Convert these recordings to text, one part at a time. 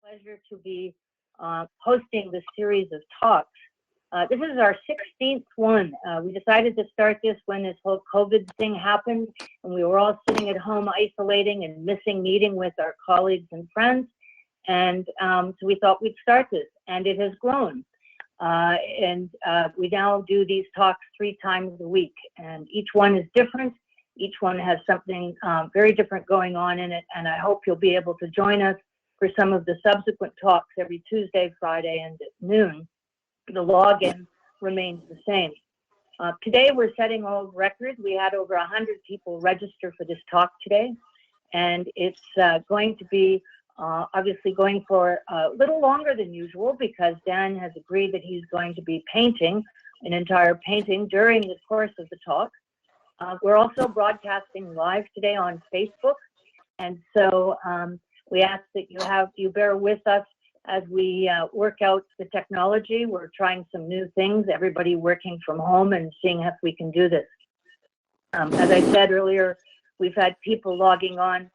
Pleasure to be hosting this series of talks. This is our 16th one. We decided to start this when this whole COVID thing happened, and we were all sitting at home isolating and missing meeting with our colleagues and friends. And so we thought we'd start this, and it has grown. We now do these talks 3 times a week, and each one is different. Each one has something very different going on in it, and I hope you'll be able to join us for some of the subsequent talks every Tuesday, Friday, and at noon. The login remains the same. Today we're setting a record. We had over 100 people register for this talk today, and it's going to be obviously going for a little longer than usual because Dan has agreed that he's going to be painting an entire painting during the course of the talk. We're also broadcasting live today on Facebook, and so we ask that you bear with us as we work out the technology. We're trying some new things, everybody working from home and seeing if we can do this. As I said earlier, we've had people logging on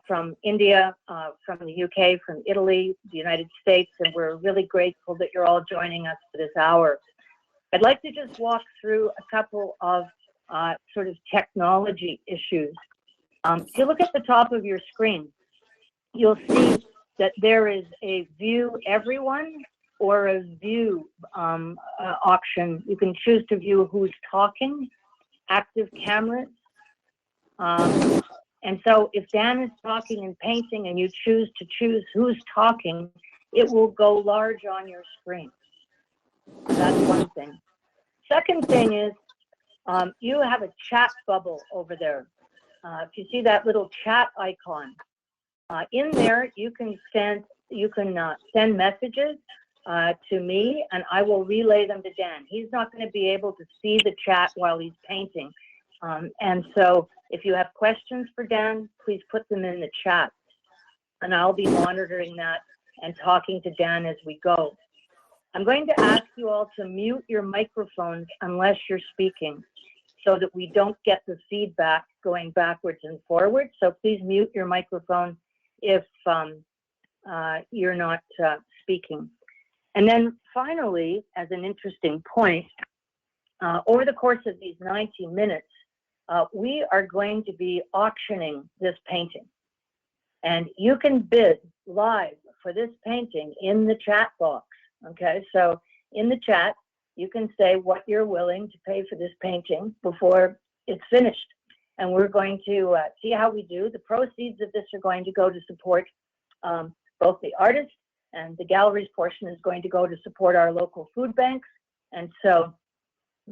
from India, from the UK, from Italy, the United States, and we're really grateful that you're all joining us for this hour. I'd like to just walk through a couple of sort of technology issues. If you look at the top of your screen, you'll see that there is a view everyone or a view option. You can choose to view who's talking, active cameras. And so if Dan is talking and painting and you choose who's talking, it will go large on your screen. That's one thing. Second thing is you have a chat bubble over there. If you see that little chat icon, in there you can send messages to me, and I will relay them to Dan. He's not going to be able to see the chat while he's painting, and so if you have questions for Dan, please put them in the chat, and I'll be monitoring that and talking to Dan as we go. I'm going to ask you all to mute your microphones unless you're speaking, so that we don't get the feedback going backwards and forwards. So please mute your microphone if you're not speaking. And then finally, as an interesting point, over the course of these 90 minutes, we are going to be auctioning this painting. And you can bid live for this painting in the chat box, okay? So in the chat, you can say what you're willing to pay for this painting before it's finished. And we're going to see how we do. The proceeds of this are going to go to support both the artist, and the gallery's portion is going to go to support our local food banks. And so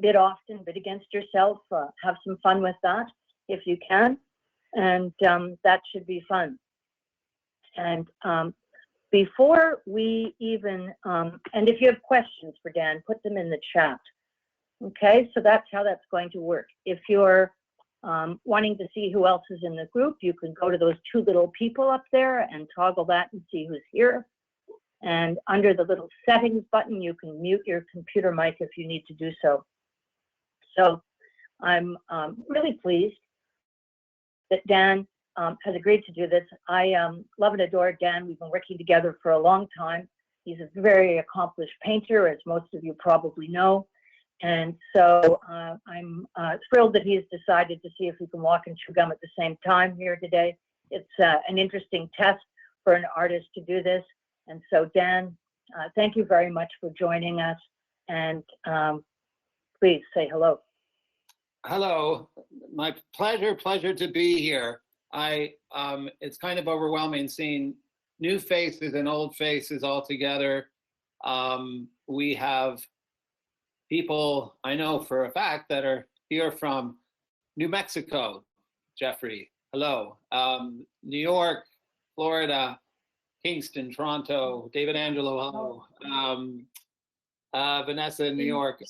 bid often, bid against yourself, have some fun with that if you can. And that should be fun. And before we even, and if you have questions for Dan, put them in the chat. Okay, so that's how that's going to work. If you're wanting to see who else is in the group, you can go to those 2 little people up there and toggle that and see who's here. And under the little settings button, you can mute your computer mic if you need to do so. So I'm really pleased that Dan has agreed to do this. I love and adore Dan. We've been working together for a long time. He's a very accomplished painter, as most of you probably know. And so I'm thrilled that he's decided to see if he can walk and chew gum at the same time here today. It's an interesting test for an artist to do this. And so Dan, thank you very much for joining us. And please say hello. Hello, my pleasure to be here. It's kind of overwhelming seeing new faces and old faces all together. We have people I know for a fact that are here from New Mexico. Jeffrey, hello. New York, Florida, Kingston, Toronto, David Angelo, hello. Vanessa in New York.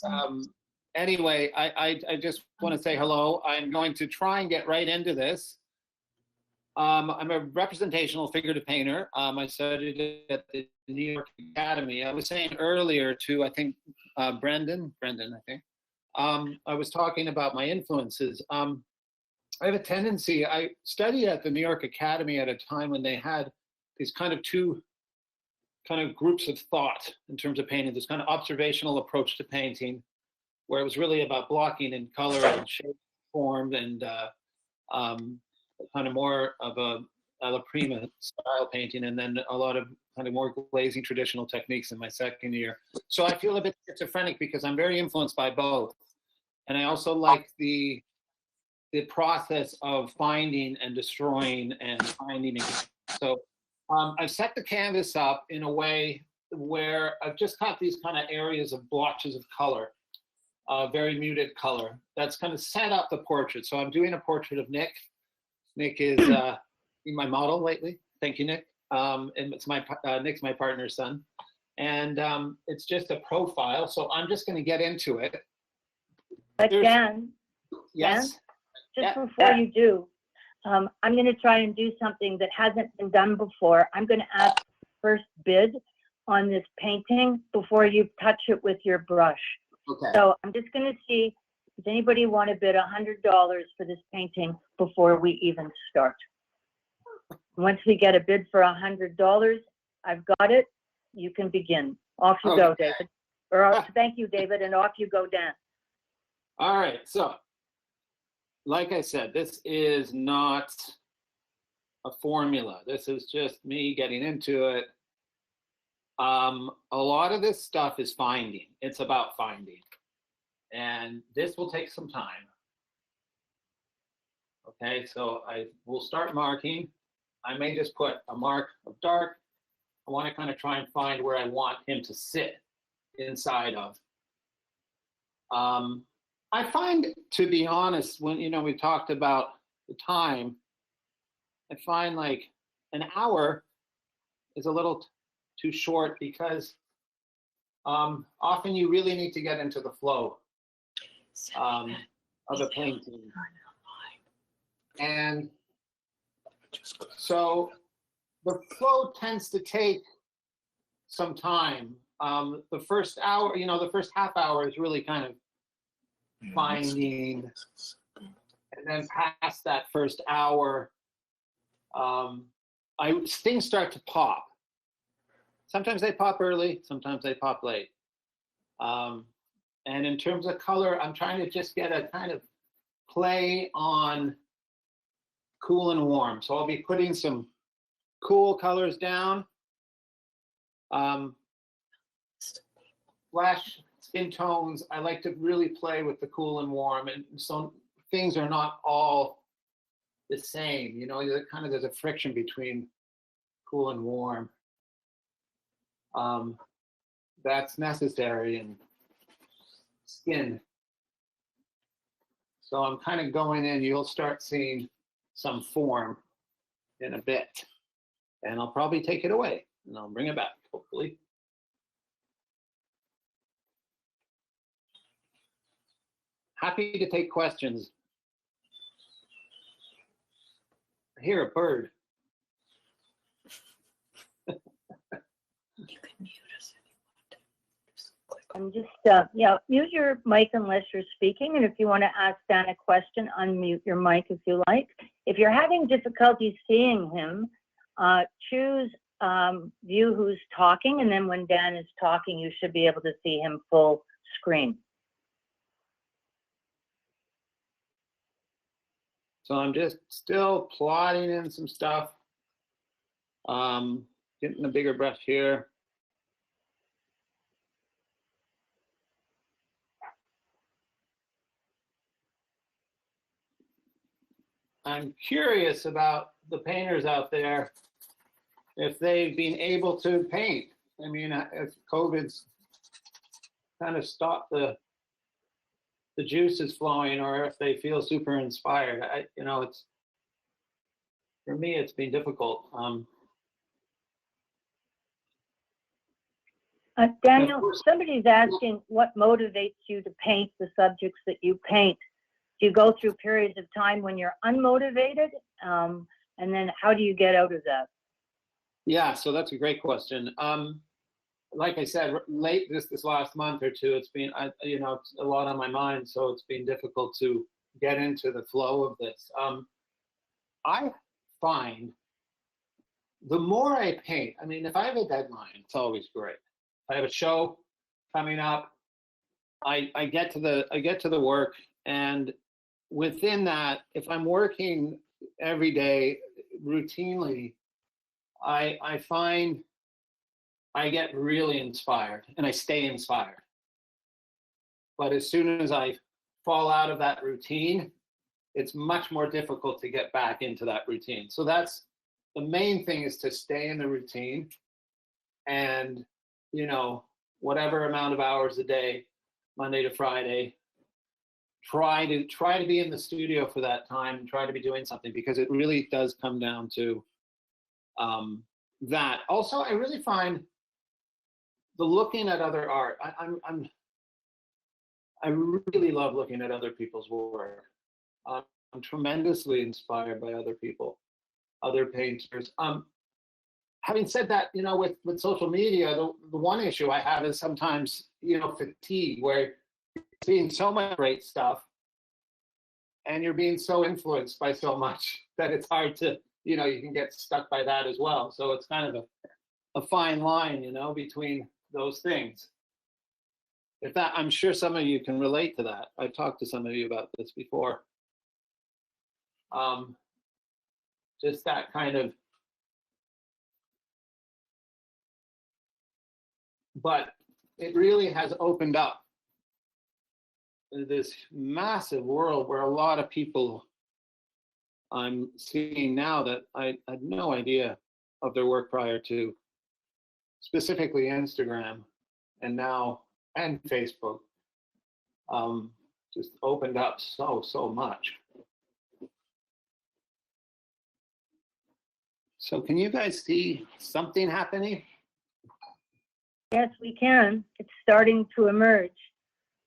Anyway, I just want to say hello. I'm going to try and get right into this. I'm a representational figurative painter. I studied at the New York Academy. I was saying earlier to, I think, Brendan, I think, I was talking about my influences. I have a tendency, I studied at the New York Academy at a time when they had these kind of 2 kind of groups of thought in terms of painting, this kind of observational approach to painting, where it was really about blocking and color and shape, form, and kind of more of a alla prima style painting, and then a lot of kind of more glazing traditional techniques in my second year. So I feel a bit schizophrenic because I'm very influenced by both. And I also like the process of finding and destroying and finding again. So I've set the canvas up in a way where I've just got these kind of areas of blotches of color, very muted color. That's kind of set up the portrait. So I'm doing a portrait of Nick. Nick is my model lately. Thank you, Nick. And it's Nick's my partner's son. And it's just a profile. So I'm just going to get into it. But Dan, yes. Dan, just before you do, I'm going to try and do something that hasn't been done before. I'm going to ask first bid on this painting before you touch it with your brush. Okay. So I'm just going to see, does anybody want to bid $100 for this painting before we even start? Once we get a bid for $100, I've got it. You can begin. Off you go, David. Or thank you, David, and off you go, Dan. All right. So, like I said, this is not a formula. This is just me getting into it. A lot of this stuff is finding. It's about finding. And this will take some time. Okay, so I will start marking. I may just put a mark of dark. I want to kind of try and find where I want him to sit inside of. I find, to be honest, when, we talked about the time, I find like an hour is a little too short because often you really need to get into the flow of a painting. And so the flow tends to take some time. The first hour, the first half hour is really kind of finding, and then past that first hour, things start to pop. Sometimes they pop early, sometimes they pop late. And in terms of color, I'm trying to just get a kind of play on cool and warm. So I'll be putting some cool colors down. Flash skin tones, I like to really play with the cool and warm, and so things are not all the same. There's a friction between cool and warm. That's necessary in skin. So I'm kind of going in, you'll start seeing some form in a bit. And I'll probably take it away and I'll bring it back, hopefully. Happy to take questions. I hear a bird. You can mute us if you want. I'm just, mute your mic unless you're speaking. And if you want to ask Dan a question, unmute your mic if you like. If you're having difficulty seeing him, choose view who's talking. And then when Dan is talking, you should be able to see him full screen. So I'm just still plotting in some stuff. Getting a bigger brush here. I'm curious about the painters out there, if they've been able to paint. I mean, if COVID's kind of stopped the juices flowing, or if they feel super inspired. It's, for me, it's been difficult. Daniel, somebody's asking what motivates you to paint the subjects that you paint. Do you go through periods of time when you're unmotivated? And then how do you get out of that? Yeah, so that's a great question. Like I said, late this last month or two, it's been, it's a lot on my mind, so it's been difficult to get into the flow of this. I find the more I paint, I mean, if I have a deadline, it's always great. If I have a show coming up, I get to the work, and within that, if I'm working every day routinely, I find I get really inspired and I stay inspired. But as soon as I fall out of that routine, it's much more difficult to get back into that routine. So that's the main thing, is to stay in the routine, and, you know, whatever amount of hours a day, Monday to Friday, try to be in the studio for that time, try to be doing something, because it really does come down to that. Also, I really find the looking at other art. I really love looking at other people's work. I'm tremendously inspired by other people, other painters. Having said that, you know, with social media, the one issue I have is sometimes, you know, fatigue, where you're seeing so much great stuff and you're being so influenced by so much that it's hard to, you know, you can get stuck by that as well. So it's kind of a fine line, you know, between those things. If that, I'm sure some of you can relate to that. I've talked to some of you about this before. Just that kind of, but it really has opened up this massive world where a lot of people I'm seeing now that I had no idea of their work prior to, specifically Instagram and now, and Facebook, just opened up so much. So can you guys see something happening? Yes, we can. It's starting to emerge.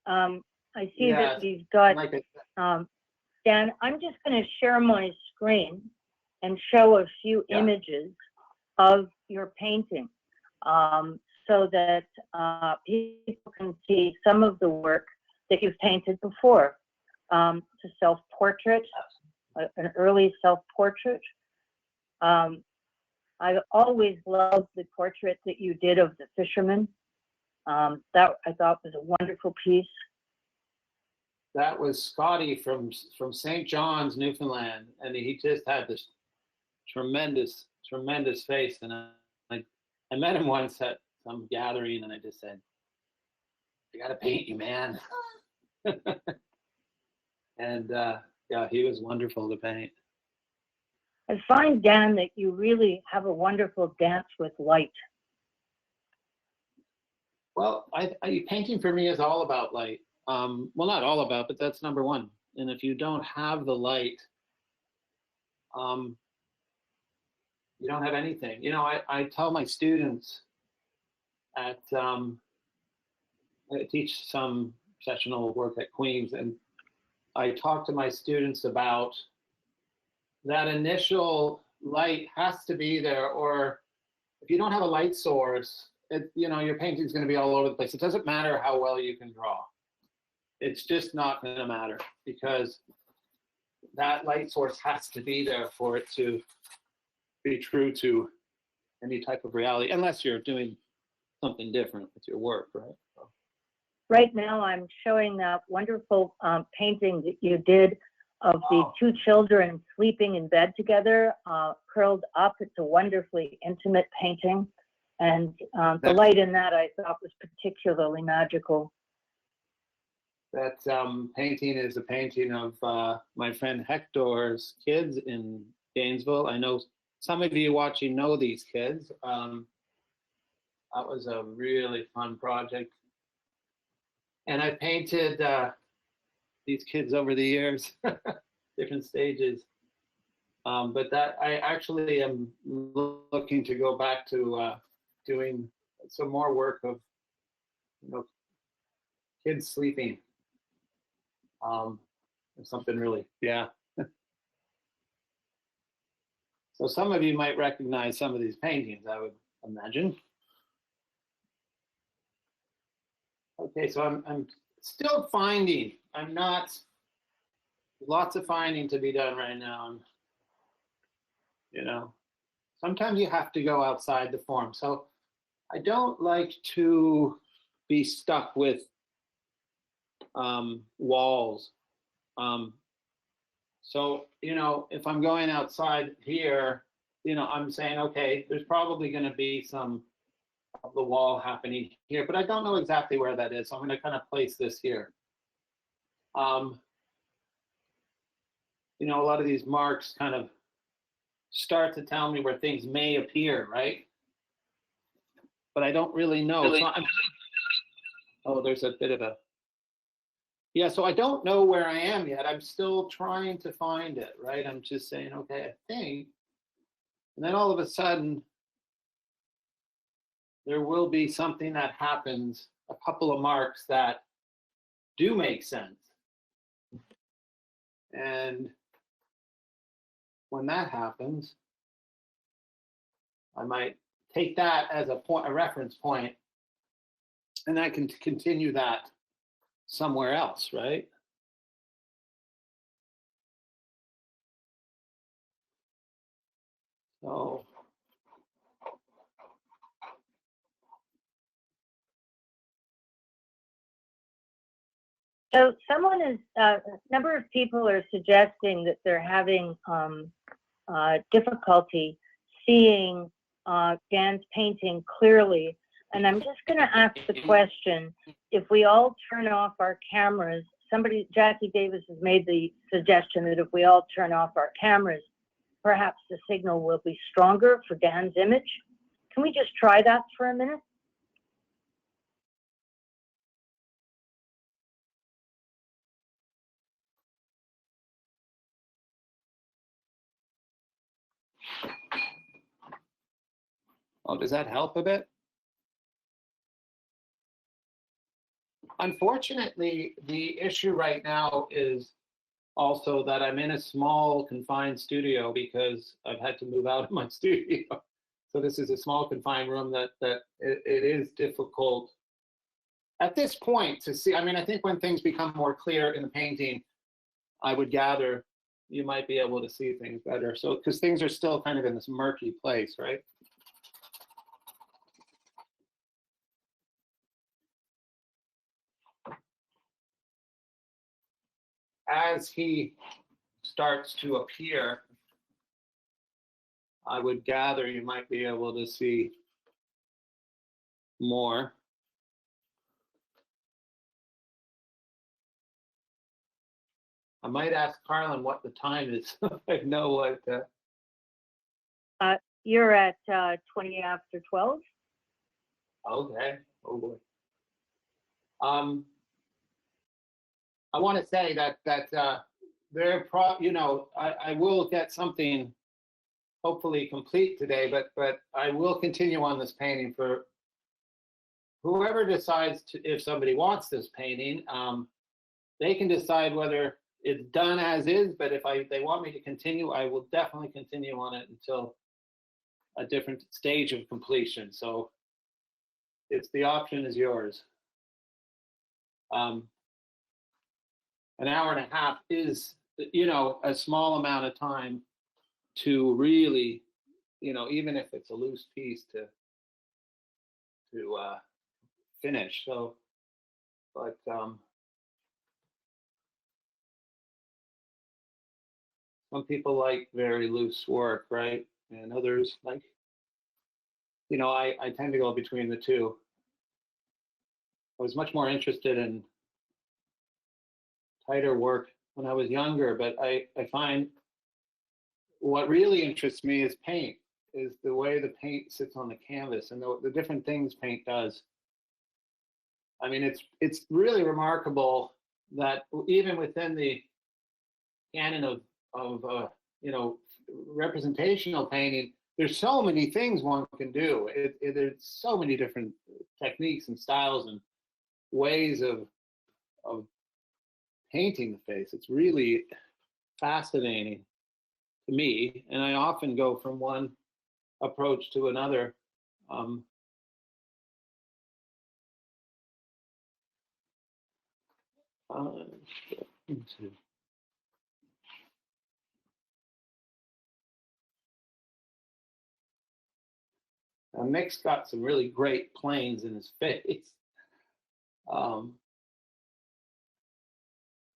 I see that we've got, Dan, I'm just going to share my screen and show a few images of your painting, so that people can see some of the work that you've painted before. It's a self-portrait, an early self-portrait. I've always loved the portrait that you did of the fisherman. That I thought was a wonderful piece. That was Scotty from St. John's, Newfoundland, and he just had this tremendous face. And I met him once at some gathering, and I just said, "I gotta paint you, man." And yeah, he was wonderful to paint. I find, Dan, that you really have a wonderful dance with light. Well, painting for me is all about light. Well, not all about, but that's number one. And if you don't have the light, you don't have anything. You know, I tell my students I teach some sessional work at Queens, and I talk to my students about that initial light has to be there, or if you don't have a light source, you know, your painting's going to be all over the place. It doesn't matter how well you can draw. It's just not going to matter, because that light source has to be there for it to be true to any type of reality, unless you're doing something different with your work, right? So. Right now, I'm showing that wonderful painting that you did of the two children sleeping in bed together, curled up. It's a wonderfully intimate painting. And the light in that I thought was particularly magical. That painting is a painting of my friend Hector's kids in Gainesville. I know some of you watching know these kids. That was a really fun project. And I painted these kids over the years, different stages. But that I actually am looking to go back to doing some more work of, you know, kids sleeping. Something really, yeah. So some of you might recognize some of these paintings, I would imagine. Okay, so I'm still finding. I'm not. Lots of finding to be done right now. You know, sometimes you have to go outside the form. So I don't like to be stuck with walls. So, you know, if I'm going outside here, you know, I'm saying, okay, there's probably going to be some of the wall happening here, but I don't know exactly where that is. So I'm going to kind of place this here. You know, a lot of these marks kind of start to tell me where things may appear, right? But I don't really know. So oh, there's a bit of a, yeah, so I don't know where I am yet. I'm still trying to find it, right? I'm just saying, okay, I think. And then all of a sudden, there will be something that happens, a couple of marks that do make sense. And when that happens, I might take that as a point, a reference point, and I can continue that somewhere else, right? So someone is, a number of people are suggesting that they're having difficulty seeing Dan's painting clearly. And I'm just going to ask the question, if we all turn off our cameras, Jackie Davis has made the suggestion that if we all turn off our cameras, perhaps the signal will be stronger for Dan's image. Can we just try that for a minute? oh, does that help a bit? Unfortunately, the issue right now is also that I'm in a small confined studio because I've had to move out of my studio. So this is a small confined room that it is difficult at this point to see. I mean, I think when things become more clear in the painting, I would gather you might be able to see things better. So, because things are still kind of in this murky place, right? As he starts to appear, I would gather you might be able to see more. I might ask Carlin what the time is. I know what. You're at 20 after 12. Okay. Oh boy. I want to say that you know, I will get something hopefully complete today, but I will continue on this painting for whoever decides to, if somebody wants this painting, they can decide whether it's done as is, but if they want me to continue, I will definitely continue on it until a different stage of completion. So the option is yours. An hour and a half is, you know, a small amount of time to really, you know, even if it's a loose piece to finish. So, but some people like very loose work, right? And others like, you know, I tend to go between the two. I was much more interested in tighter work when I was younger, but I find what really interests me is paint, is the way the paint sits on the canvas and the different things paint does. I mean, it's really remarkable that even within the canon of you know, representational painting, there's so many things one can do. There's so many different techniques and styles and ways of painting the face. It's really fascinating to me, and I often go from one approach to another. Now, Mick's got some really great planes in his face.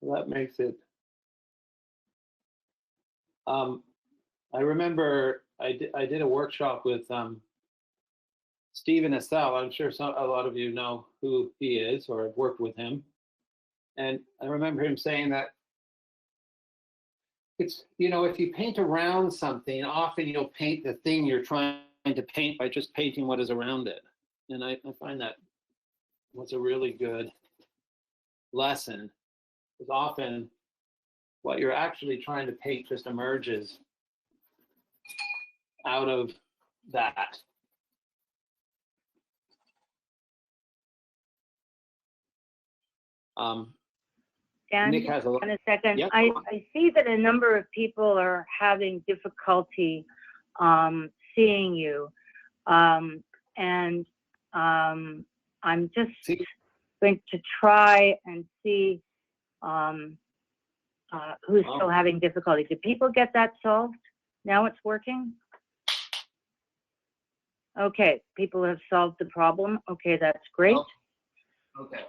That makes it. I remember I did a workshop with Stephen Essel. I'm sure a lot of you know who he is or have worked with him. And I remember him saying that it's, if you paint around something, often you'll paint the thing you're trying to paint by just painting what is around it. And I find that was a really good lesson, because often what you're actually trying to paint just emerges out of that. Dan, Nick has in a second. Yep. I see that a number of people are having difficulty seeing you. And I'm just going to try and see who's still having difficulty. Did people get that solved? Now it's working? Okay, people have solved the problem. Okay, that's great. Okay.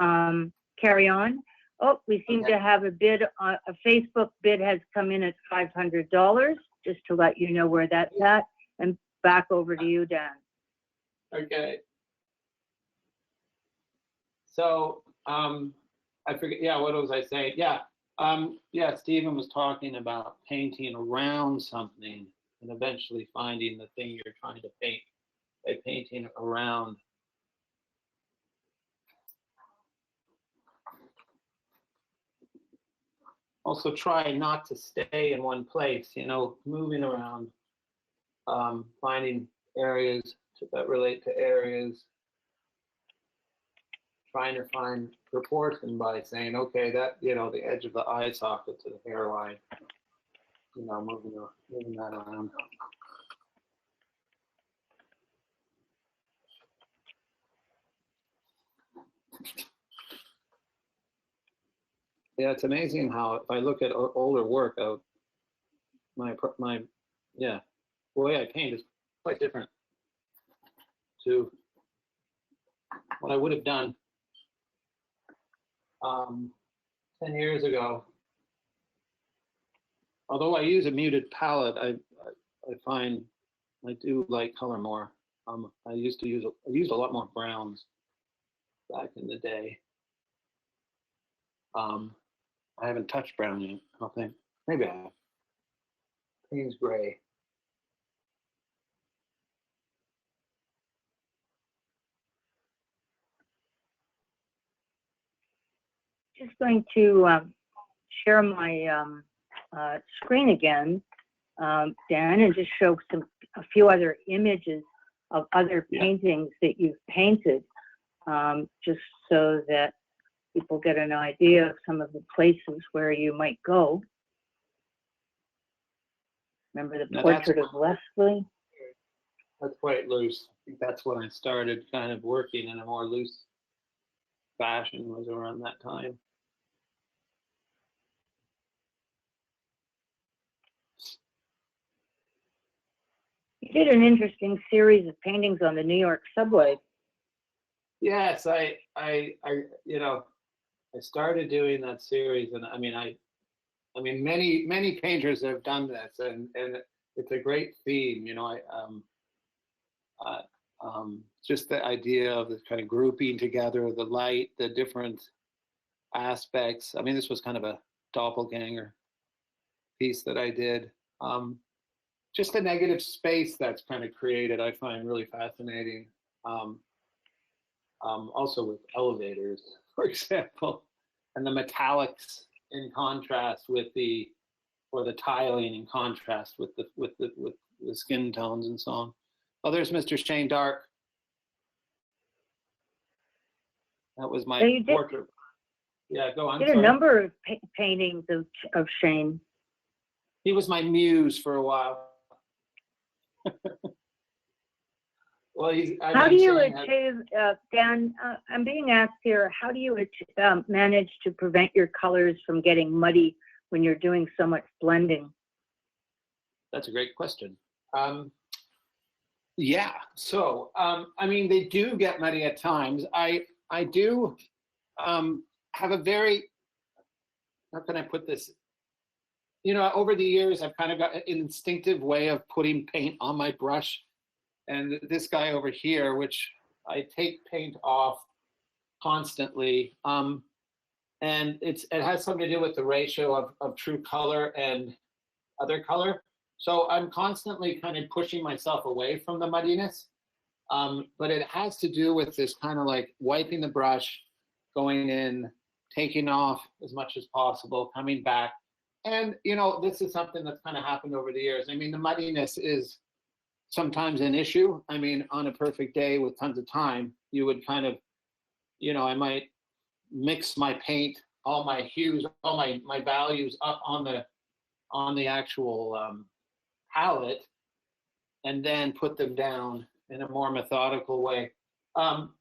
Carry on. Oh, we seem to have a bid, a Facebook bid has come in at $500, just to let you know where that's at. And back over to you, Dan. Okay. So, I forget, yeah, what was I saying? Yeah, Stephen was talking about painting around something and eventually finding the thing you're trying to paint by painting around. Also try not to stay in one place, moving around, finding areas that relate to areas, trying to find proportion by saying, okay, that, the edge of the eye socket to the hairline, moving that around. Yeah, it's amazing how if I look at older work of the way I paint is quite different to what I would have done 10 years ago. Although I use a muted palette, I find I do like color more. I used a lot more browns back in the day. I haven't touched brown yet, I don't think. Maybe I have. Payne's gray. Just going to share my screen again, Dan, and just show a few other images of other paintings that you've painted, just so that people get an idea of some of the places where you might go. Remember the portrait of Leslie? That's quite loose. I think that's when I started kind of working in a more loose fashion, was around that time. You did an interesting series of paintings on the New York subway. Yes, I started doing that series, and I mean, many painters have done this, and it's a great theme, just the idea of the kind of grouping together the light, the different aspects. I mean, this was kind of a doppelganger piece that I did. Just the negative space that's kind of created, I find really fascinating. Also with elevators, for example, and the metallics in contrast with the tiling in contrast with the skin tones and so on. Oh, there's Mr. Shane Dark. That was my portrait. Yeah, go on. You did a number of paintings of Shane. He was my muse for a while. Well, how do you achieve, Dan, I'm being asked here, how do you manage to prevent your colors from getting muddy when you're doing so much blending? That's a great question. Yeah. So, I mean, they do get muddy at times. I do have a very, how can I put this? Over the years, I've kind of got an instinctive way of putting paint on my brush. And this guy over here, which I take paint off constantly. And it has something to do with the ratio of true color and other color. So I'm constantly kind of pushing myself away from the muddiness. But it has to do with this kind of like wiping the brush, going in, taking off as much as possible, coming back. And, this is something that's kind of happened over the years. I mean, the muddiness is sometimes an issue. I mean, on a perfect day with tons of time, you would kind of, I might mix my paint, all my hues, all my values up on the actual palette, and then put them down in a more methodical way,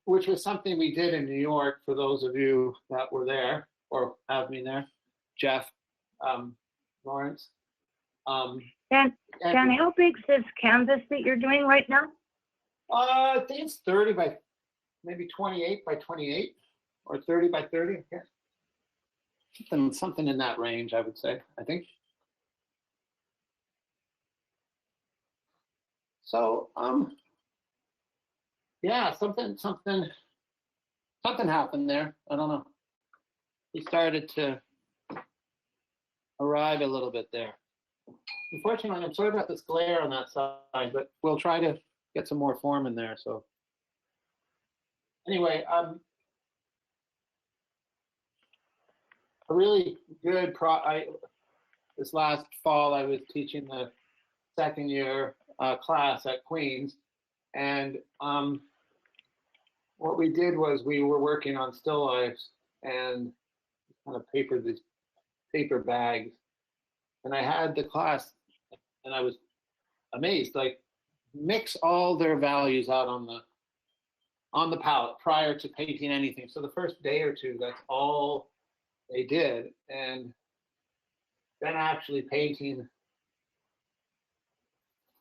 which was something we did in New York for those of you that were there or have me there, Jeff, Lawrence. Dan, how big's this canvas that you're doing right now? I think it's 30 by maybe 28 by 28 or 30 by 30. Yeah. Something in that range, I would say, I think. So, yeah, something happened there. I don't know. He started to arrive a little bit there. Unfortunately, I'm sorry about this glare on that side, but we'll try to get some more form in there. So anyway, a really good this last fall, I was teaching the second year class at Queens, and what we did was we were working on still lifes and kind of these paper bags, and I had the class, and I was amazed, like, mix all their values out on the palette prior to painting anything. So the first day or two, that's all they did, and then actually painting,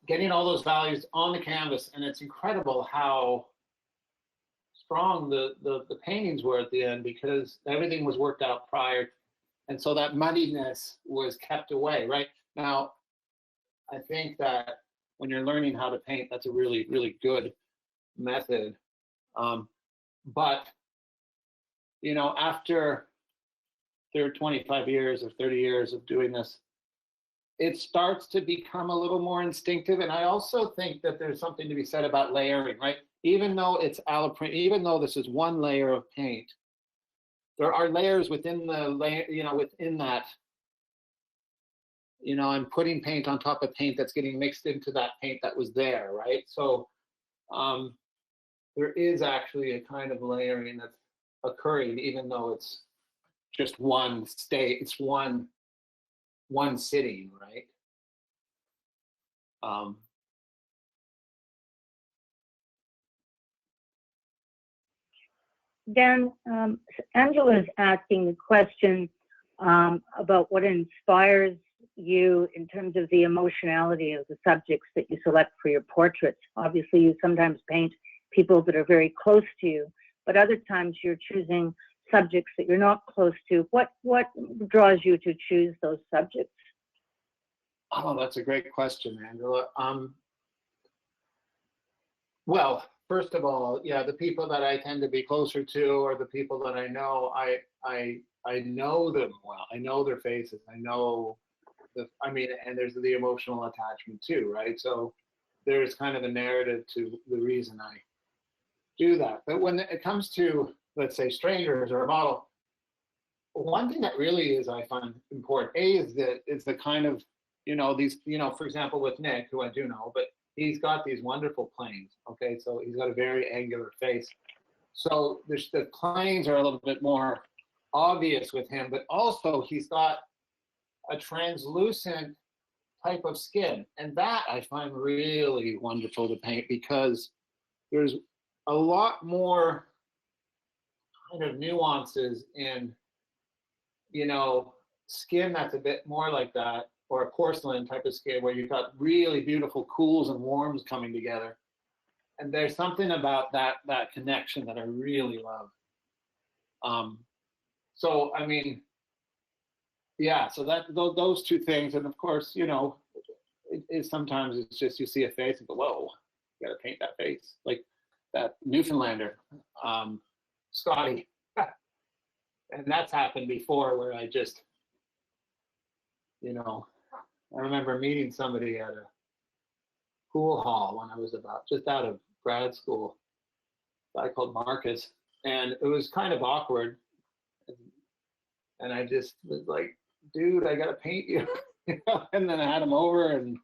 getting all those values on the canvas, and it's incredible how strong the paintings were at the end, because everything was worked out prior, and so that muddiness was kept away. Right now, I think that when you're learning how to paint, that's a really, really good method. But after 25 years or 30 years of doing this, it starts to become a little more instinctive. And I also think that there's something to be said about layering, right? Even though it's Alaprint, even though this is one layer of paint, there are layers within the layer, within that, I'm putting paint on top of paint that's getting mixed into that paint that was there, right? So there is actually a kind of layering that's occurring, even though it's just one state, it's one sitting, right? Dan, Angela's asking the question about what inspires you in terms of the emotionality of the subjects that you select for your portraits. Obviously, you sometimes paint people that are very close to you, but other times you're choosing subjects that you're not close to. What draws you to choose those subjects? Oh, that's a great question, Angela. Well, first of all, yeah, the people that I tend to be closer to, or the people that I know, I know them well. I know their faces. I know and there's the emotional attachment too, right? So there's kind of a narrative to the reason I do that. But when it comes to, let's say, strangers or a model, one thing that really is, I find important, is the kind of, these, for example, with Nick, who I do know, but he's got these wonderful planes, okay? So he's got a very angular face. So the planes are a little bit more obvious with him, but also he's got a translucent type of skin. And that I find really wonderful to paint, because there's a lot more kind of nuances in, skin that's a bit more like that, or a porcelain type of skin where you've got really beautiful cools and warms coming together. And there's something about that connection that I really love. So I mean, yeah. So those two things, and of course, you know, sometimes it's just you see a face and go, whoa, you got to paint that face, like that Newfoundlander, Scotty, and that's happened before where I just, you know, I remember meeting somebody at a pool hall when I was just out of grad school, a guy called Marcus, and it was kind of awkward. And I just was like, dude, I got to paint you. You know? And then I had him over and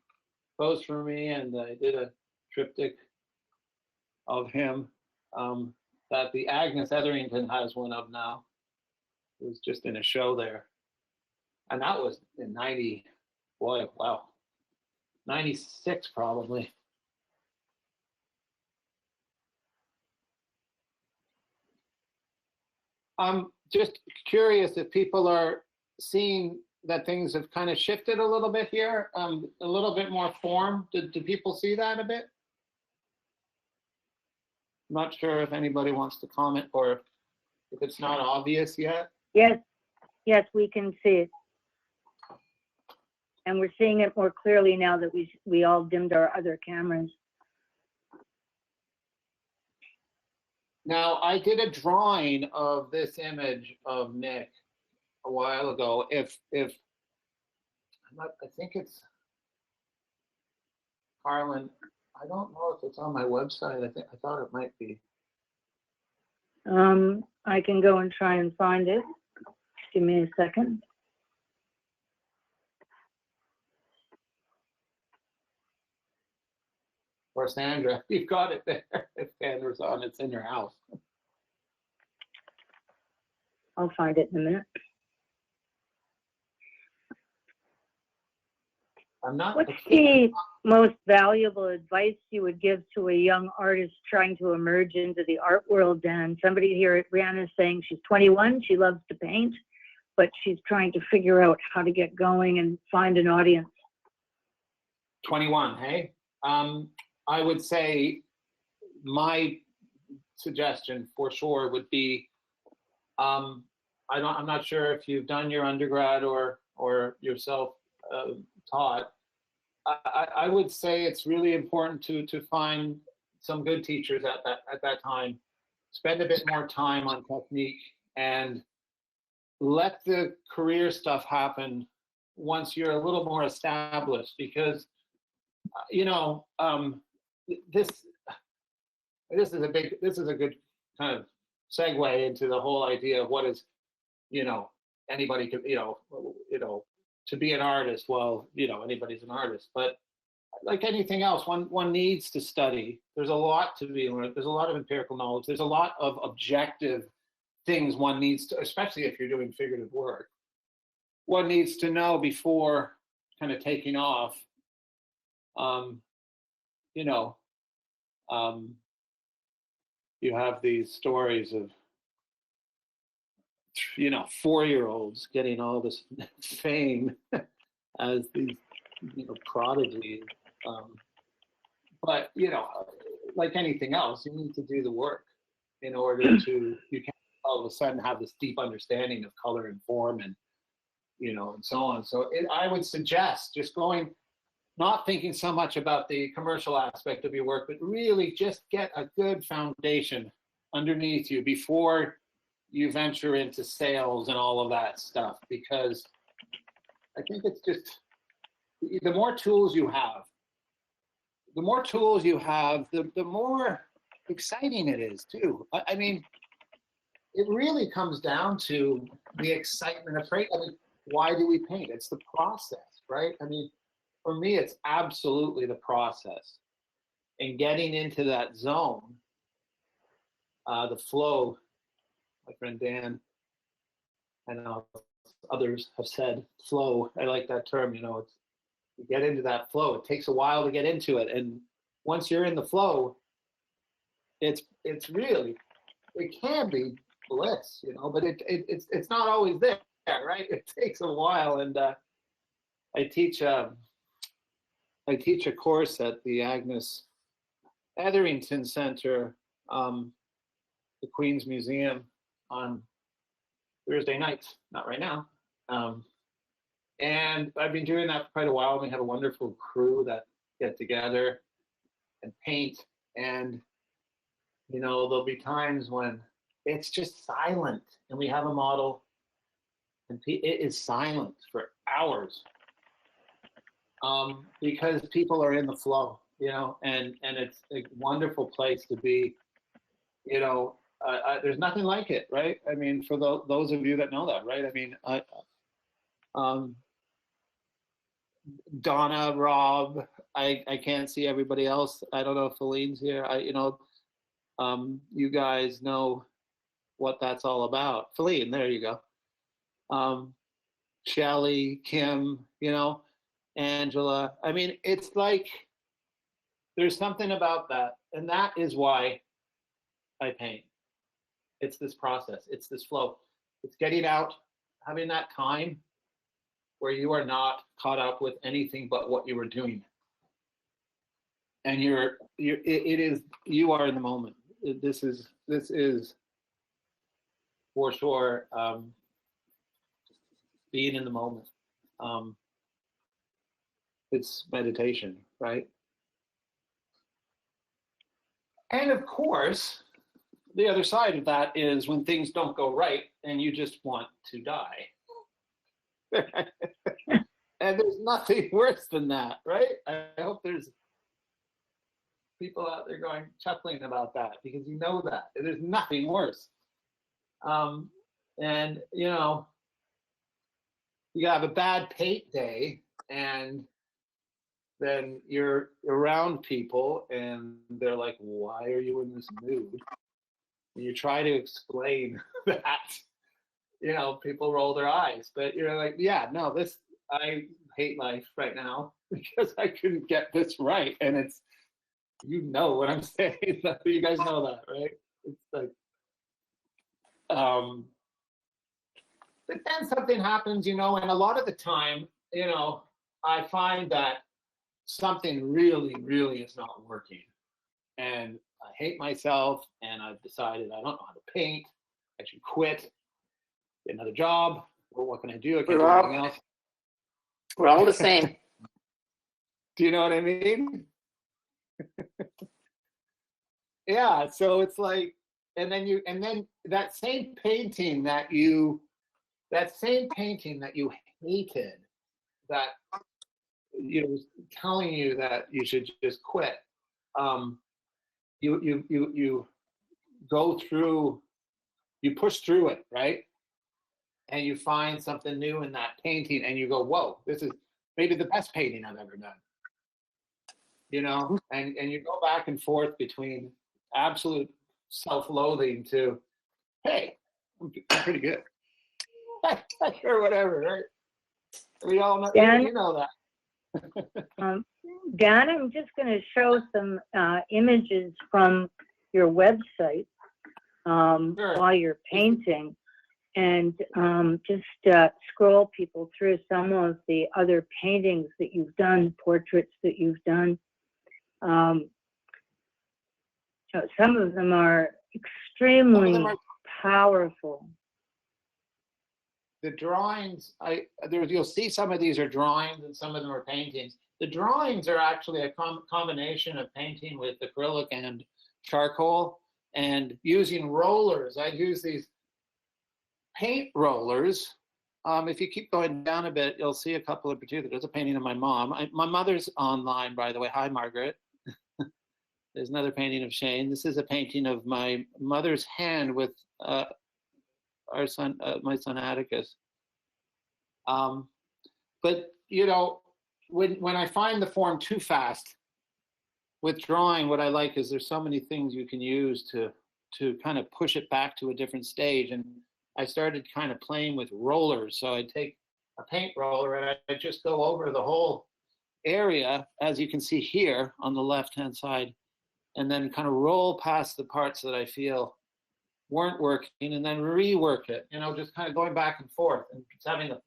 posed for me, and I did a triptych of him that the Agnes Etherington has one of now. It was just in a show there. And that was in 96 probably. I'm just curious if people are seeing that things have kind of shifted a little bit here, a little bit more form. Do people see that a bit? I'm not sure if anybody wants to comment or if it's not obvious yet. Yes, we can see it. And we're seeing it more clearly now that we all dimmed our other cameras. Now, I did a drawing of this image of Nick a while ago. I think it's Carlin. I don't know if it's on my website. I thought it might be. I can go and try and find it. Give me a second. Or Sandra, you've got it there. If Sandra's on, it's in your house. I'll find it in a minute. What's the most valuable advice you would give to a young artist trying to emerge into the art world, Dan? Somebody here at Rihanna is saying she's 21, she loves to paint, but she's trying to figure out how to get going and find an audience. 21, hey? I would say my suggestion for sure would be, I'm not sure if you've done your undergrad or yourself taught. I would say it's really important to find some good teachers at that time. Spend a bit more time on technique and let the career stuff happen once you're a little more established, because you know, this is a good kind of segue into the whole idea of what is, you know, anybody could, you know, to be an artist. Well, you know, anybody's an artist, but like anything else, one needs to study. There's a lot to be learned. There's a lot of empirical knowledge. There's a lot of objective things one needs to, especially if you're doing figurative work, one needs to know before kind of taking off. You know, you have these stories of, you know, 4-year-olds getting all this fame as these, you know, prodigies. But, you know, like anything else, you need to do the work in order to, you can't all of a sudden have this deep understanding of color and form and, you know, and so on. So I would suggest just going, not thinking so much about the commercial aspect of your work, but really just get a good foundation underneath you before you venture into sales and all of that stuff, because I think it's just, the more tools you have, the more exciting it is too. I mean, it really comes down to the excitement of paint. I mean, why do we paint? It's the process, right? I mean, for me, it's absolutely the process and getting into that zone, the flow. My friend Dan and others have said flow. I like that term. You know, it's, you get into that flow. It takes a while to get into it, and once you're in the flow, it's really, it can be bliss, you know, but it's not always there, right? It takes a while, and I teach a course at the Agnes Etherington Center, the Queen's Museum, on Thursday nights, not right now. And I've been doing that for quite a while. We have a wonderful crew that get together and paint. And, you know, there'll be times when it's just silent and we have a model and it is silent for hours, because people are in the flow, you know, and it's a wonderful place to be, you know. There's nothing like it, right? I mean, for those of you that know that, right? I mean, Donna, Rob, I can't see everybody else. I don't know if Feline's here. You guys know what that's all about. Feline, there you go. Shelly, Kim, you know, Angela. I mean, it's like there's something about that, and that is why I paint. It's this process. It's this flow. It's getting out, having that time where you are not caught up with anything but what you were doing, and you are in the moment. This is for sure being in the moment. It's meditation, right? And of course, the other side of that is when things don't go right and you just want to die. And there's nothing worse than that, right? I hope there's people out there going, chuckling about that, because you know that. There's nothing worse. And, you know, you have a bad paint day and then you're around people and they're like, why are you in this mood? And you try to explain that, you know, people roll their eyes, but you're like, yeah, no, I hate life right now because I couldn't get this right. And it's, you know what I'm saying. You guys know that, right? It's like, but then something happens, you know, and a lot of the time, you know, I find that something really, really is not working. And I hate myself, and I've decided I don't know how to paint. I should quit, get another job. Well, what can I do? I can't do anything else. We're all the same. Do you know what I mean? Yeah, so it's like, and then that same painting that you hated, that, you know, was telling you that you should just quit. You go through, you push through it, right? And you find something new in that painting, and you go, whoa, this is maybe the best painting I've ever done. You know, and you go back and forth between absolute self-loathing to, hey, I'm pretty good. Or whatever, right? We all know, Dan, you know that. Dan, I'm just going to show some images from your website Sure. while you're painting, and just scroll people through some of the other paintings that you've done, portraits that you've done. So some of them are extremely powerful. The drawings, you'll see some of these are drawings and some of them are paintings. The drawings are actually a combination of painting with acrylic and charcoal and using rollers. I use these paint rollers. If you keep going down a bit, you'll see a couple in particular. There's a painting of my mom. My mother's online, by the way. Hi, Margaret. There's another painting of Shane. This is a painting of my mother's hand with our son, my son Atticus. But you know, when I find the form too fast with drawing, what I like is there's so many things you can use to kind of push it back to a different stage. And I started kind of playing with rollers. So I take a paint roller and I just go over the whole area, as you can see here on the left-hand side, and then kind of roll past the parts that I feel weren't working and then rework it, you know, just kind of going back and forth and just having the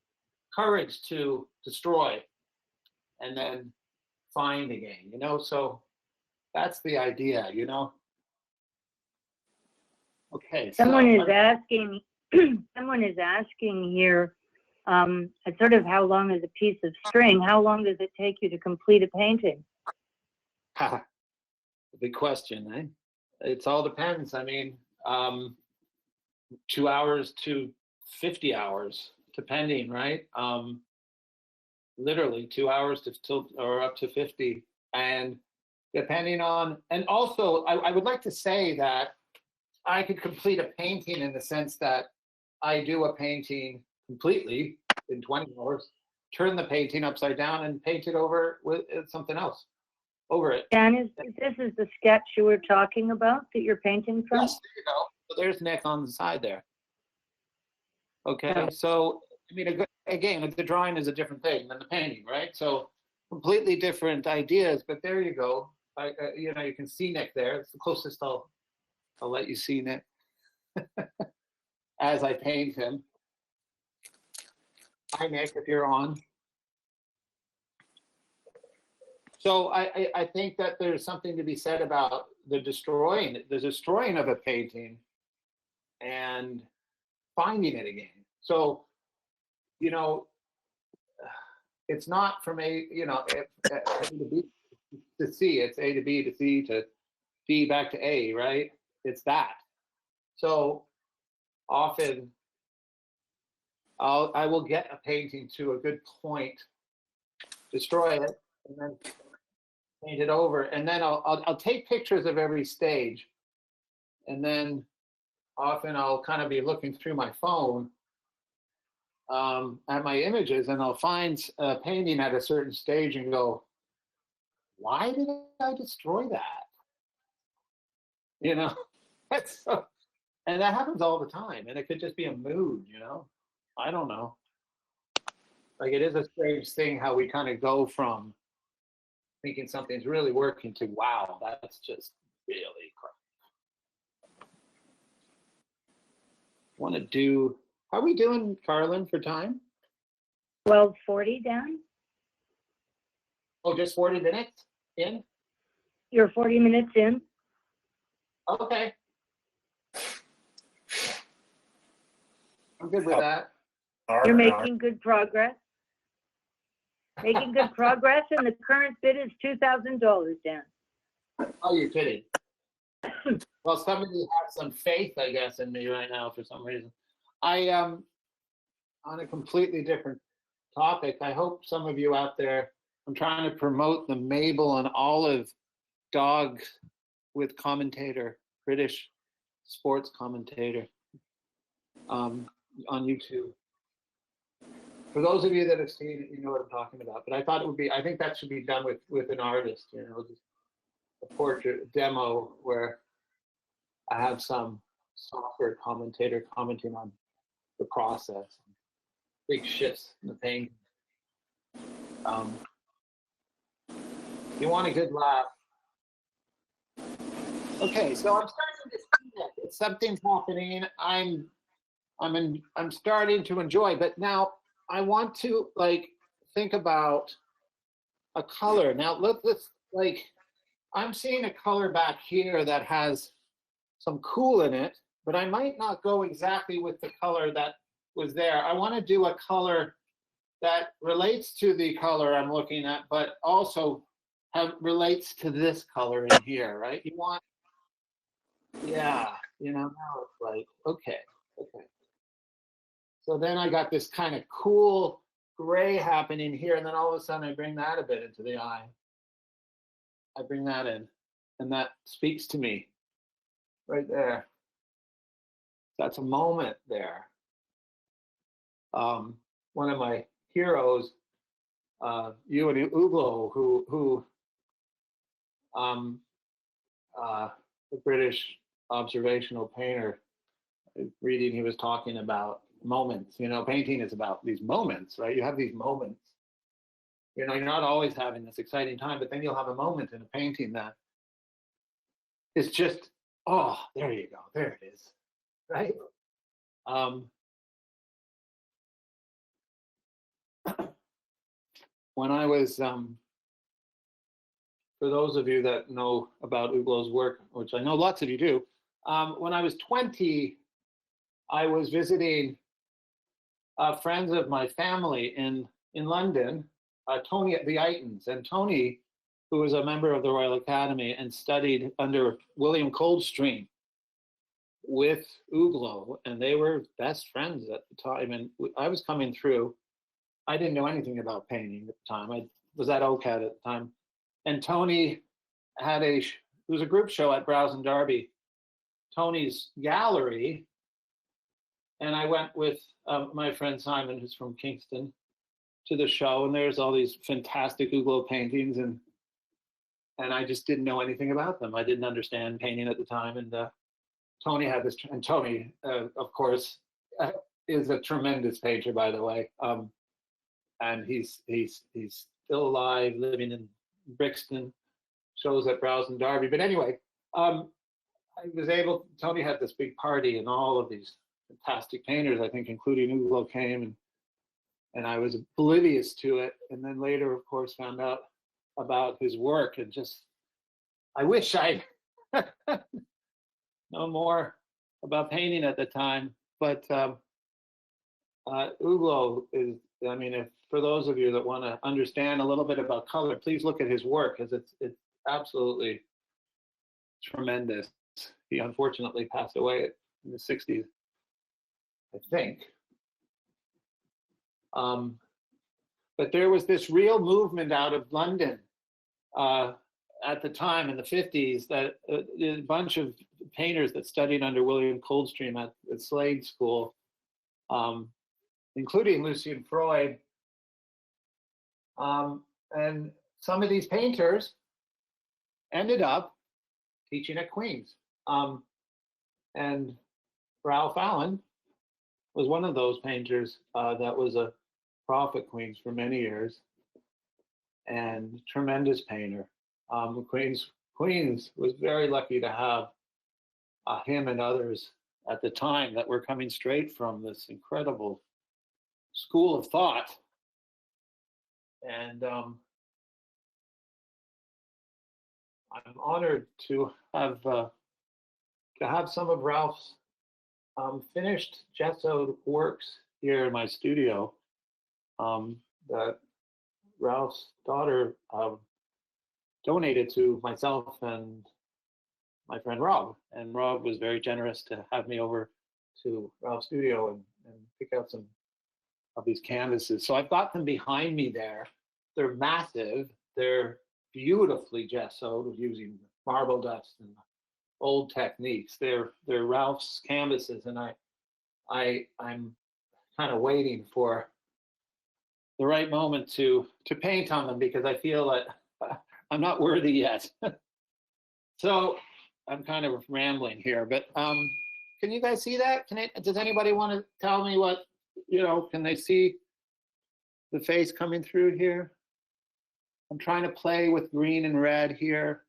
courage to destroy and then find again, you know. So That's the idea, Okay. Someone so is asking, someone is asking here, sort of how long is a piece of string? How long does it take you to complete a painting? Big question, eh? It all depends. 2 hours to 50 hours, depending, right? Literally 2 hours or up to 50. And depending on, and also I would like to say that I could complete a painting in the sense that I do a painting completely in 20 hours, turn the painting upside down and paint it over with something else over it. Dan, this is the sketch you were talking about that you're painting from? Yes, there you go. So there's Nick on the side there. Okay, Oh. so again, the drawing is a different thing than the painting, right? So completely different ideas, but there you go. You can see Nick there. It's the closest I'll let you see Nick as I paint him. Hi, Nick, if you're on. So I think that there's something to be said about the destroying of a painting and finding it again. So, it's not from A to B to C. It's A to B to C to B back to A, right? It's that. So often I will get a painting to a good point, destroy it, and then paint it over, and then I'll take pictures of every stage, and then often I'll kind of be looking through my phone at my images, and I'll find a painting at a certain stage and go, why did I destroy that? And that happens all the time, and it could just be a mood, I don't know. Like, it is a strange thing how we kind of go from thinking something's really working to, wow, that's just really crap. Want to do, how are we doing, Carlin, for time? 12:40, Dan? Oh, just 40 minutes in? You're 40 minutes in? Okay. I'm good with that. You're making good progress. Making good progress, and the current bid is $2,000, Dan. Oh, you're kidding. Well, somebody has some faith, I guess, in me right now for some reason. On a completely different topic, I hope some of you out there, I'm trying to promote the Mabel and Olive dog with commentator, British sports commentator, on YouTube. For those of you that have seen it, you know what I'm talking about. But I thought I think that should be done with an artist, just a portrait demo where I have some software commentator commenting on the process, big shifts in the painting. You want a good laugh. Okay, so I'm starting to see that something's happening. I'm starting to enjoy, but now I want to think about a color. Now let's I'm seeing a color back here that has some cool in it, but I might not go exactly with the color that was there. I want to do a color that relates to the color I'm looking at, but also relates to this color in here, right? You want, yeah, now it's like, okay. So then I got this kind of cool gray happening here, and then all of a sudden I bring that a bit into the eye. I bring that in, and that speaks to me right there. That's a moment there. One of my heroes, Ewan Uglo, who the British observational painter, reading, he was talking about moments. Painting is about these moments, right? You have these moments. You're not always having this exciting time, but then you'll have a moment in a painting that is just, oh, there you go, there it is, right? When I was for those of you that know about Uglo's work, which I know lots of you do, when I was 20, I was visiting friends of my family in London, Tony at the Eitons. And Tony, who was a member of the Royal Academy and studied under William Coldstream with Uglo, and they were best friends at the time. And I was coming through. I didn't know anything about painting at the time. I was at OCAD at the time. And Tony had there was a group show at Browse and Derby, Tony's gallery, and I went with my friend Simon, who's from Kingston, to the show, and there's all these fantastic Uglo paintings, and I just didn't know anything about them. I didn't understand painting at the time, and Tony had this, and Tony, of course, is a tremendous painter, by the way, and he's still alive, living in Brixton, shows at Browse and Derby. But anyway, Tony had this big party, and all of these fantastic painters, I think, including Uglo, came, and I was oblivious to it. And then later, of course, found out about his work, and just, I wish I'd known more about painting at the time. But Uglo is, I mean, if for those of you that want to understand a little bit about color, please look at his work, because it's absolutely tremendous. He unfortunately passed away in the 60s, I think. But there was this real movement out of London at the time in the 50s, that a bunch of painters that studied under William Coldstream at Slade School, including Lucian Freud, and some of these painters ended up teaching at Queen's. And Ralph Allen was one of those painters that was a prof at Queen's for many years, and tremendous painter. Queen's was very lucky to have him and others at the time that were coming straight from this incredible school of thought. And I'm honored to have some of Ralph's finished gessoed works here in my studio that Ralph's daughter donated to myself and my friend Rob. And Rob was very generous to have me over to Ralph's studio and pick out some of these canvases. So I've got them behind me there. They're massive. They're beautifully gessoed using marble dust and old techniques. They're Ralph's canvases, and I'm kind of waiting for the right moment to paint on them, because I feel that I'm not worthy yet. So I'm kind of rambling here, but can you guys see that? Does anybody want to tell me what, can they see the face coming through here? I'm trying to play with green and red here,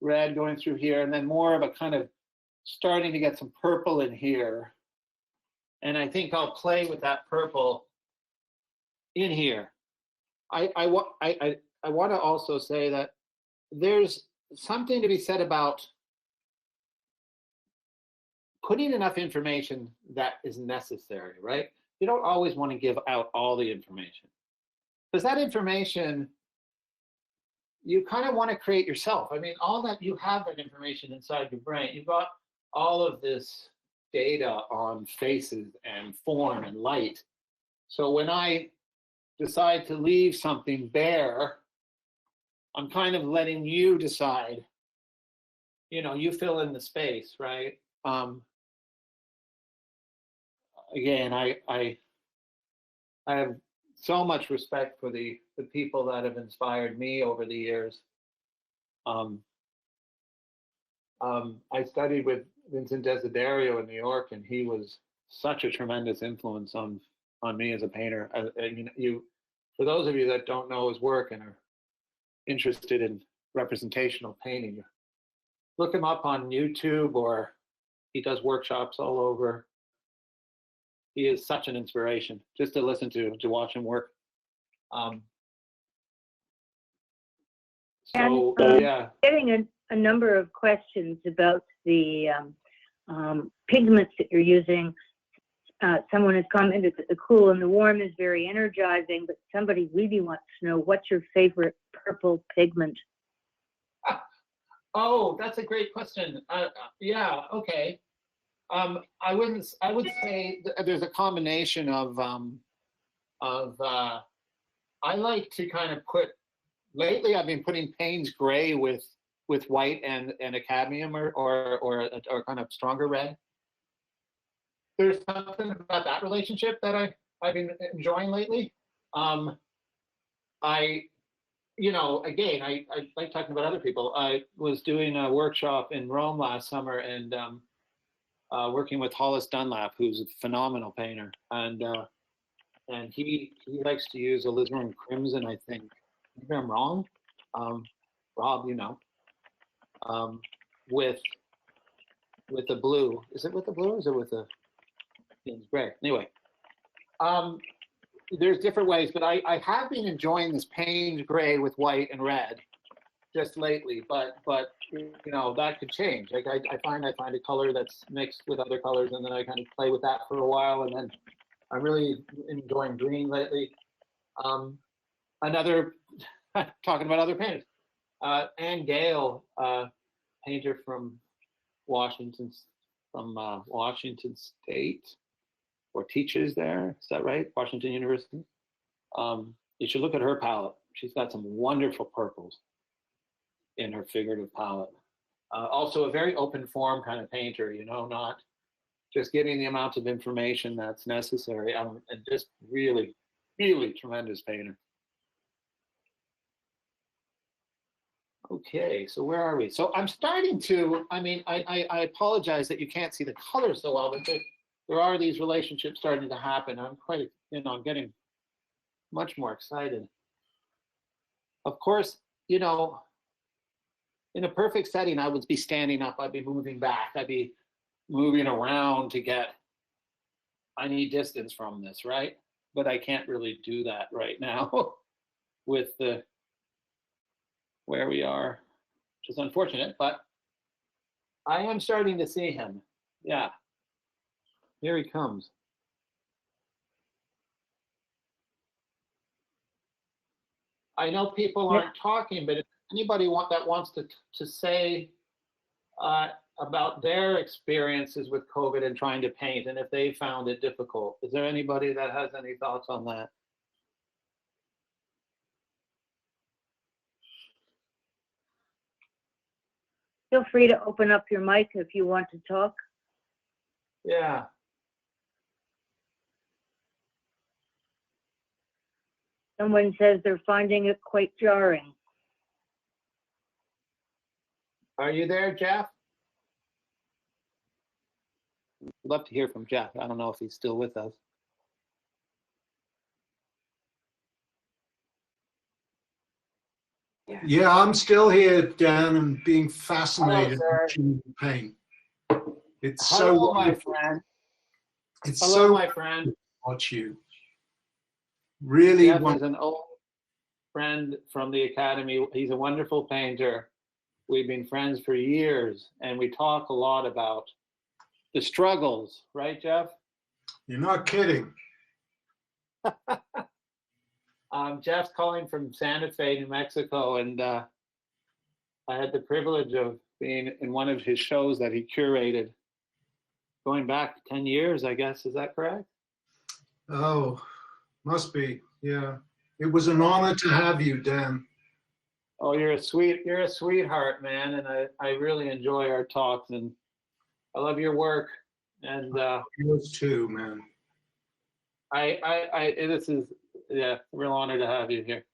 red going through here, and then more of a kind of starting to get some purple in here. And I think I'll play with that purple in here. I want to also say that there's something to be said about putting enough information that is necessary, right? You don't always want to give out all the information, because that information you kind of want to create yourself. I mean, all that, you have that information inside your brain. You've got all of this data on faces and form and light. So when I decide to leave something bare, I'm kind of letting you decide. You fill in the space, right? Again, I have so much respect for the people that have inspired me over the years. I studied with Vincent Desiderio in New York, and he was such a tremendous influence on me as a painter. For those of you that don't know his work and are interested in representational painting, look him up on YouTube, or he does workshops all over. He is such an inspiration just to listen to watch him work. So, And yeah. getting a number of questions about the pigments that you're using. Someone has commented that the cool and the warm is very energizing, but somebody really wants to know, what's your favorite purple pigment? Oh, that's a great question. Yeah, okay. I would say there's a combination of I like to kind of put, lately I've been putting Payne's gray with white and a cadmium or kind of stronger red. There's something about that relationship that I've been enjoying lately. Again, I like talking about other people. I was doing a workshop in Rome last summer and working with Hollis Dunlap, who's a phenomenal painter, and he likes to use alizarin crimson. I think. Maybe I'm wrong, Rob. With the blue. Is it with the blue? Or is it with the gray? Anyway, there's different ways, but I have been enjoying this Payne's gray with white and red just lately, but that could change. Like I find a color that's mixed with other colors, and then I kind of play with that for a while, and then I'm really enjoying green lately. Another talking about other painters, Ann Gale, painter from Washington State, or teaches there. Is that right? Washington University. You should look at her palette. She's got some wonderful purples in her figurative palette. Also a very open form kind of painter, not just giving the amount of information that's necessary. And just really, really tremendous painter. Okay, so where are we? So I'm starting to, I apologize that you can't see the colors so well, but there are these relationships starting to happen. I'm quite, I'm getting much more excited. Of course, in a perfect setting, I would be standing up, I'd be moving back, I'd be moving around I need distance from this, right? But I can't really do that right now with where we are, which is unfortunate, but I am starting to see him. Yeah, here he comes. I know people aren't talking, but if anybody that wants to say about their experiences with COVID and trying to paint, and if they found it difficult, is there anybody that has any thoughts on that? Feel free to open up your mic if you want to talk. Yeah. Someone says they're finding it quite jarring. Are you there, Jeff? I'd love to hear from Jeff. I don't know if he's still with us. Yeah, I'm still here, Dan, and being fascinated with paint. It's Hello, my friend. It's Hello, so my friend. to watch you. Really, Jeff is an old friend from the Academy. He's a wonderful painter. We've been friends for years, and we talk a lot about the struggles, right, Jeff? You're not kidding. Jeff's calling from Santa Fe, New Mexico, and I had the privilege of being in one of his shows that he curated, going back 10 years, I guess. Is that correct? Oh, must be. Yeah. It was an honor to have you, Dan. Oh, you're a sweetheart, man, and I really enjoy our talks, and I love your work, and yours too, man. This is a real honor to have you here.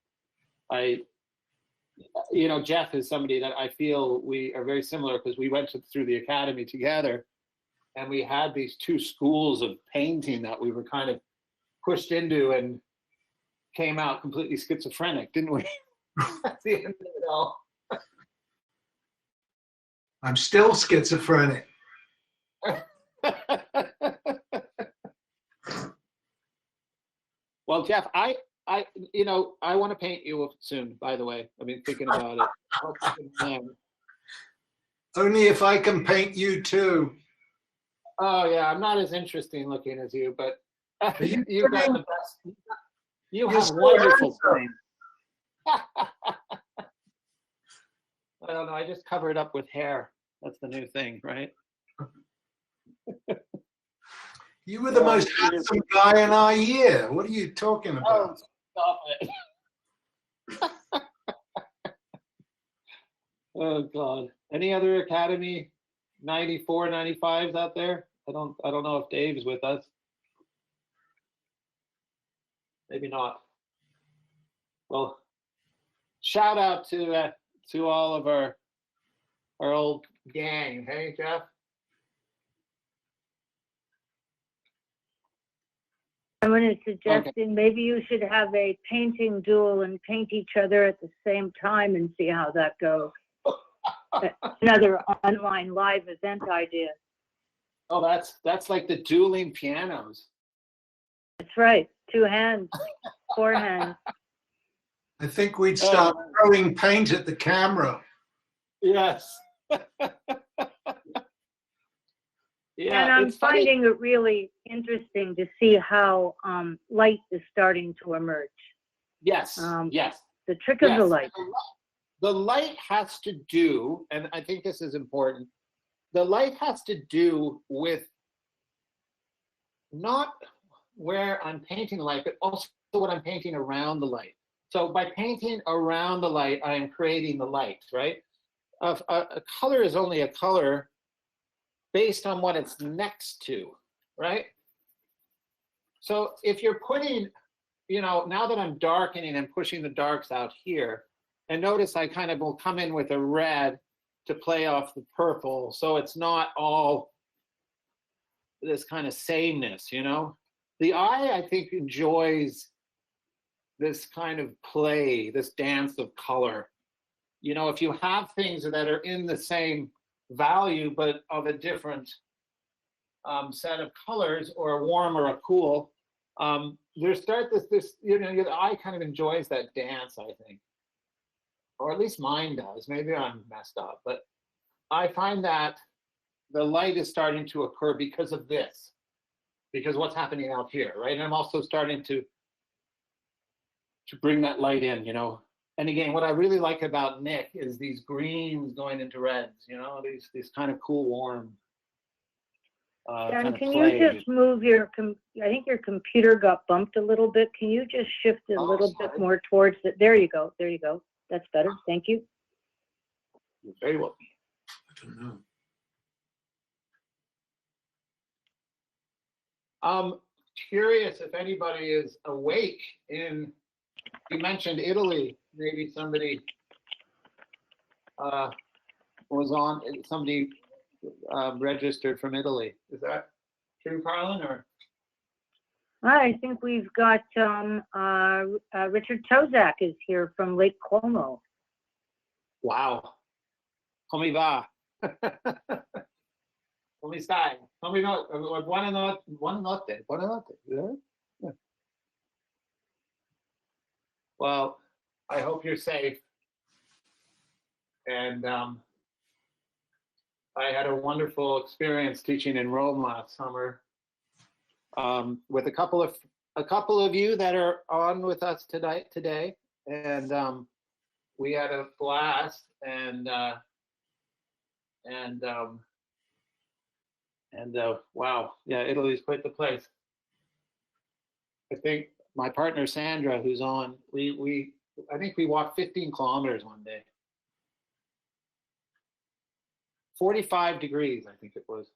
Jeff is somebody that I feel we are very similar, because we went through the Academy together, and we had these two schools of painting that we were kind of pushed into and came out completely schizophrenic, didn't we? At the end of it all. I'm still schizophrenic. Well, Jeff, I I want to paint you soon, by the way. I mean, thinking about it. I hope you can plan. Only if I can paint you too. Oh yeah, I'm not as interesting looking as you, but you you got kidding? the best. You You're have so wonderful handsome. brain. I don't know. I just cover it up with hair. That's the new thing, right? You were the most handsome guy in our year. What are you talking Oh, about? stop it. Oh God. Any other Academy 94, 95s out there? I don't know if Dave's with us. Maybe not. Well, shout out to all of our old gang. Hey, Jeff. Someone is suggesting maybe you should have a painting duel and paint each other at the same time and see how that goes. Another online live event idea. Oh, that's like the dueling pianos. That's right. 2 hands, 4 hands. I think we'd start throwing paint at the camera. Yes. Yeah, And I'm it's funny. finding it really interesting to see how light is starting to emerge. Yes, yes. The trick of the light. The light has to do, and I think this is important, the light has to do with not where I'm painting the light, but also what I'm painting around the light. So by painting around the light, I am creating the light, right? A color is only a color based on what it's next to, right? So if you're putting, now that I'm darkening and pushing the darks out here, and notice I kind of will come in with a red to play off the purple, so it's not all this kind of sameness, The eye, I think, enjoys this kind of play, this dance of color. If you have things that are in the same value but of a different set of colors, or a warm or a cool, there's the eye kind of enjoys that dance, I think, or at least mine does. Maybe I'm messed up, but I find that the light is starting to occur because of this, because what's happening out here, right? And I'm also starting to bring that light in, And again, what I really like about Nick is these greens going into reds, these kind of cool, warm. Dan, can you just move I think your computer got bumped a little bit. Can you just shift it a little bit more towards it? There you go. There you go. That's better. Thank you. You're very welcome. I don't know. I'm curious if anybody is awake you mentioned Italy. Maybe somebody was on, somebody registered from Italy. Is that true, Carlin? Or? I think we've got Richard Tozak is here from Lake Como. Wow. Come va? Come stai? Buonanotte. Buonanotte. Yeah. Well, I hope you're safe. And I had a wonderful experience teaching in Rome last summer with a couple of you that are on with us today, and we had a blast. And wow, yeah, Italy's quite the place. I think my partner Sandra, who's on, I think we walked 15 kilometers one day. 45 degrees, I think it was.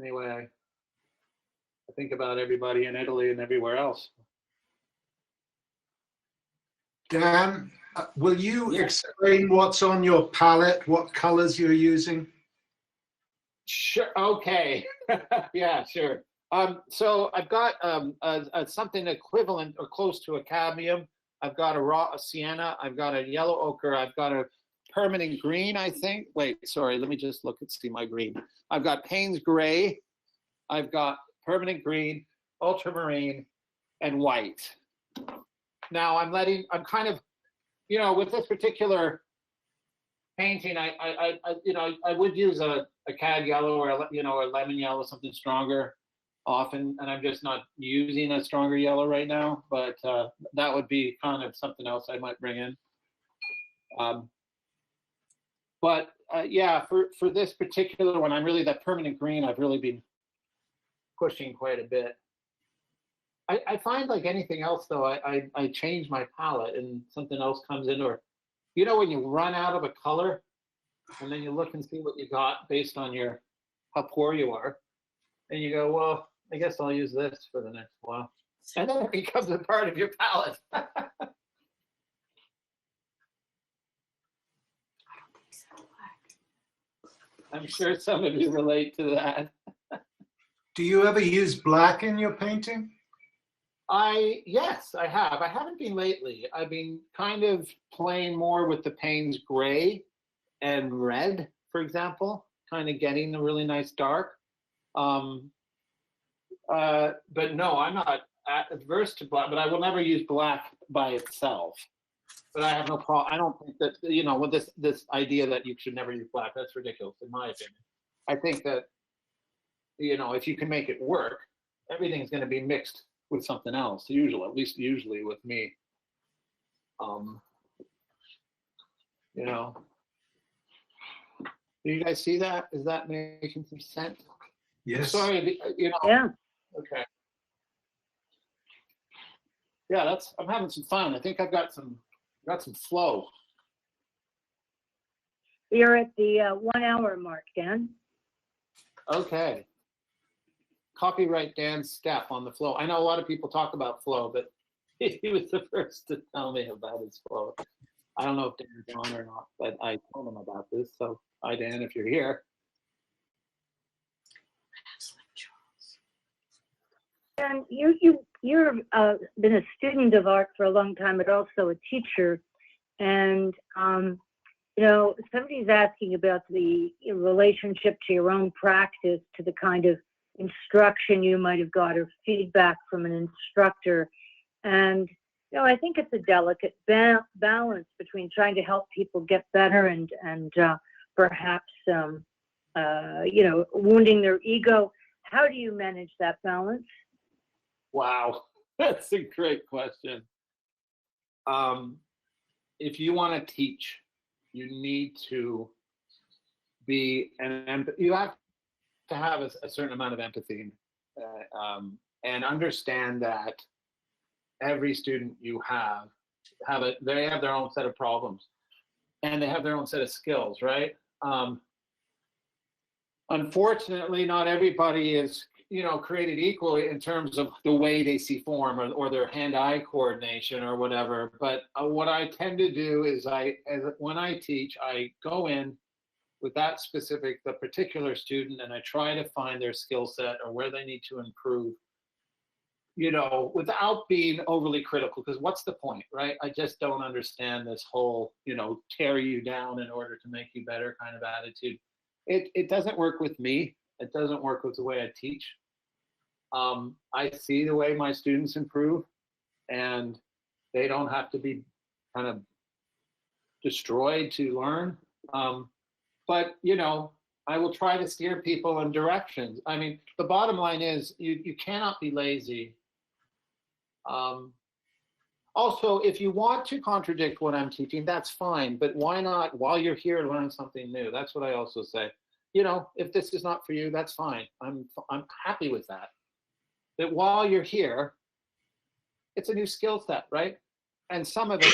Anyway, I think about everybody in Italy and everywhere else. Dan, will you explain what's on your palette, what colors you're using? Sure. Okay. Yeah, sure. So I've got something equivalent or close to a cadmium. I've got a sienna. I've got a yellow ochre. I've got a permanent green, I think. Wait, sorry. Let me just look and see my green. I've got Payne's gray. I've got permanent green, ultramarine, and white. now I'm kind of, with this particular painting, I would use a cad yellow or a lemon yellow, something stronger often, and I'm just not using a stronger yellow right now, but that would be kind of something else I might bring in. But for this particular one, I'm really, that permanent green, I've really been pushing quite a bit. I find, like anything else though, I change my palette and something else comes in, or when you run out of a color and then you look and see what you got based on how poor you are, and you go, well, I guess I'll use this for the next while, and then it becomes a part of your palette. I'm sure some of you relate to that. Do you ever use black in your painting? Yes, I have. I haven't been lately. I've been kind of playing more with the Payne's gray and red, for example, kind of getting a really nice dark. But no, I'm not adverse to black, but I will never use black by itself. But I have no problem. I don't think that, with this idea that you should never use black, that's ridiculous, in my opinion. I think that, if you can make it work, everything's going to be mixed with something else, at least usually with me. Do you guys see that? Is that making some sense? Yes. Sorry, Yeah. Okay. Yeah, I'm having some fun. I think I've got some flow. You're at the 1 hour mark, Dan. Okay. Copyright Dan's step on the flow. I know a lot of people talk about flow, but he was the first to tell me about his flow. I don't know if Dan's on or not, but I told him about this. So, hi, Dan, if you're here. And you've been a student of art for a long time, but also a teacher. And somebody's asking about the relationship to your own practice, to the kind of instruction you might have got or feedback from an instructor. And I think it's a delicate balance between trying to help people get better and perhaps wounding their ego. How do you manage that balance? Wow, that's a great question. If you want to teach, you need to be you have to have a certain amount of empathy, and understand that every student you they have their own set of problems, and they have their own set of skills, right? Unfortunately, not everybody is created equally in terms of the way they see form or their hand-eye coordination or whatever. But what I tend to do is when I teach, I go in with the particular student, and I try to find their skill set or where they need to improve, without being overly critical, because what's the point, right? I just don't understand this whole, tear you down in order to make you better kind of attitude. It doesn't work with me. It doesn't work with the way I teach. I see the way my students improve, and they don't have to be kind of destroyed to learn. But, I will try to steer people in directions. I mean, the bottom line is you cannot be lazy. Also, if you want to contradict what I'm teaching, that's fine. But why not, while you're here, learn something new? That's what I also say. If this is not for you, that's fine. I'm happy with that. But while you're here, it's a new skill set, right? And some of it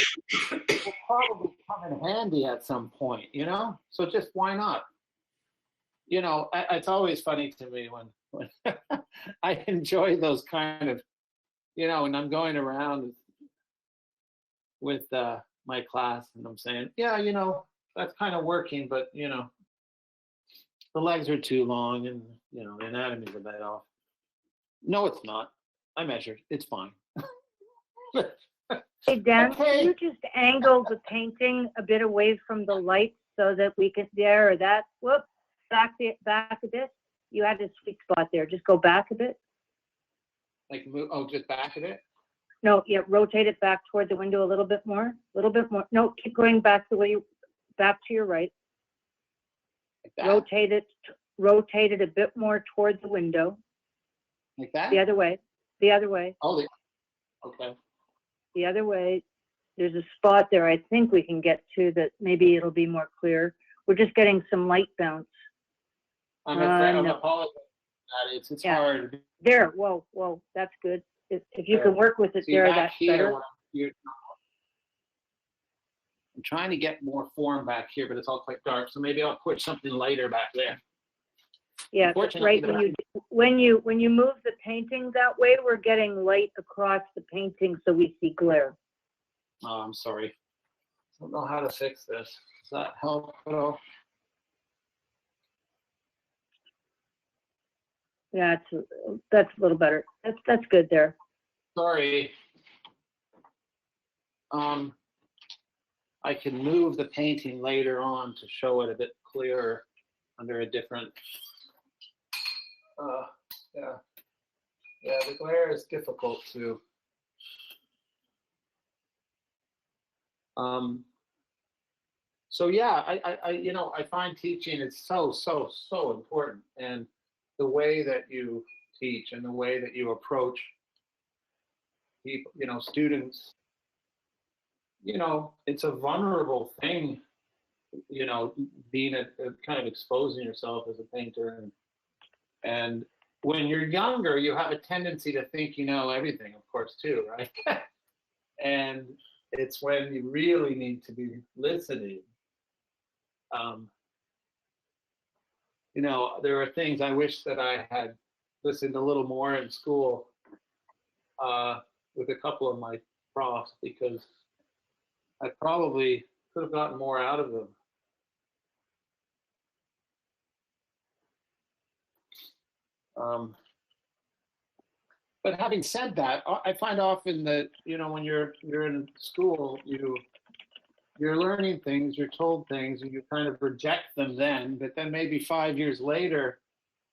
will probably come in handy at some point, So just why not? It's always funny to me when I enjoy those kind of, and I'm going around with my class and I'm saying, that's kind of working, but the legs are too long and the anatomy's a bit off. No, it's not. I measured. It's fine. Hey, Dan, Okay. can you just angle the painting a bit away from the light so that we can back a bit? You had a sweet spot there. Just go back a bit. Like move, just back a bit? No, yeah, rotate it back toward the window a little bit more, a little bit more. No, keep going back the way you, back to your right. Like that? Rotate it a bit more toward the window. Like that? The other way, the other way, Oh, okay. the other way. There's a spot there I think we can get to that maybe it'll be more clear. We're just getting some light bounce. I'm afraid, I'm no. apologizing. It's Yeah. hard. There, whoa, that's good. If you can work with it See, there, back that's here, better. when I'm trying to get more form back here, but it's all quite dark. So maybe I'll put something lighter back there. Yeah, Unfortunately, right. When you move the painting that way, we're getting light across the painting, so we see glare. Oh, I'm sorry. I don't know how to fix this. Does that help at all? Yeah, that's a little better. That's good there. Sorry. I can move the painting later on to show it a bit clearer under a different. Yeah, the glare is difficult to. So yeah, I find teaching is so important, and the way that you teach and the way that you approach people, students, it's a vulnerable thing, being a kind of exposing yourself as a painter, and when you're younger, you have a tendency to think you know everything, of course, too, right? And it's when you really need to be listening. There are things I wish that I had listened a little more in school with a couple of my profs, because I probably could have gotten more out of them. But having said that, I find often that when you're in school, you're learning things, you're told things, and you kind of reject them then. But then maybe 5 years later,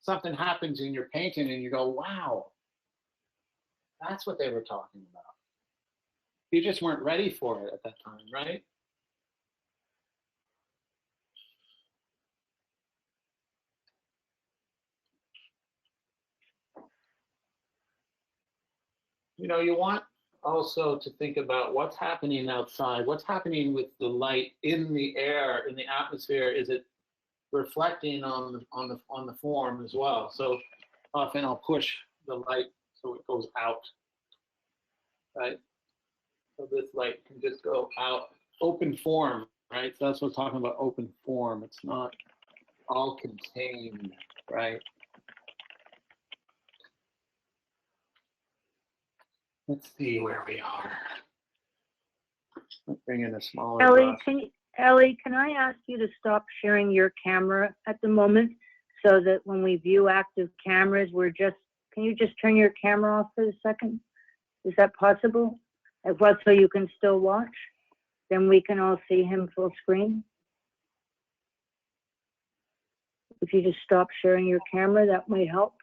something happens in your painting, and you go, "Wow, that's what they were talking about." You just weren't ready for it at that time, right? You want also to think about what's happening outside, what's happening with the light in the air, in the atmosphere. Is it reflecting on the form as well? So often I'll push the light so it goes out, right? So this light can just go out, open form, right? So that's what we're talking about, open form. It's not all contained, right? Let's see where we are. Let's bring in a smaller Ellie, brush. can I ask you to stop sharing your camera at the moment, so that when we view active cameras, can you just turn your camera off for a second? Is that possible? So you can still watch? Then we can all see him full screen. If you just stop sharing your camera, that might help.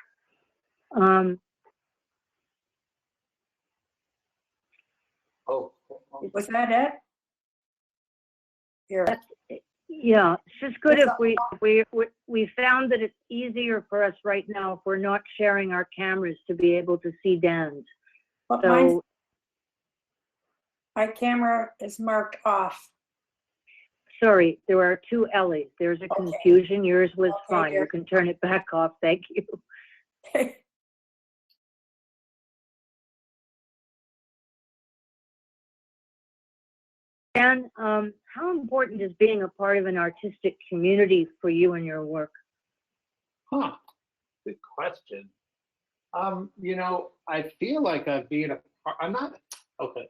Was that it? Here. Yeah, it's just good if we found that it's easier for us right now if we're not sharing our cameras to be able to see Dan's. But So my camera is marked off. sorry, there are two Ellies. There's a confusion. Yours was fine. Dear. You can turn it back off. Thank you. Dan, how important is being a part of an artistic community for you and your work? Good question. I feel like I've been I'm not, okay.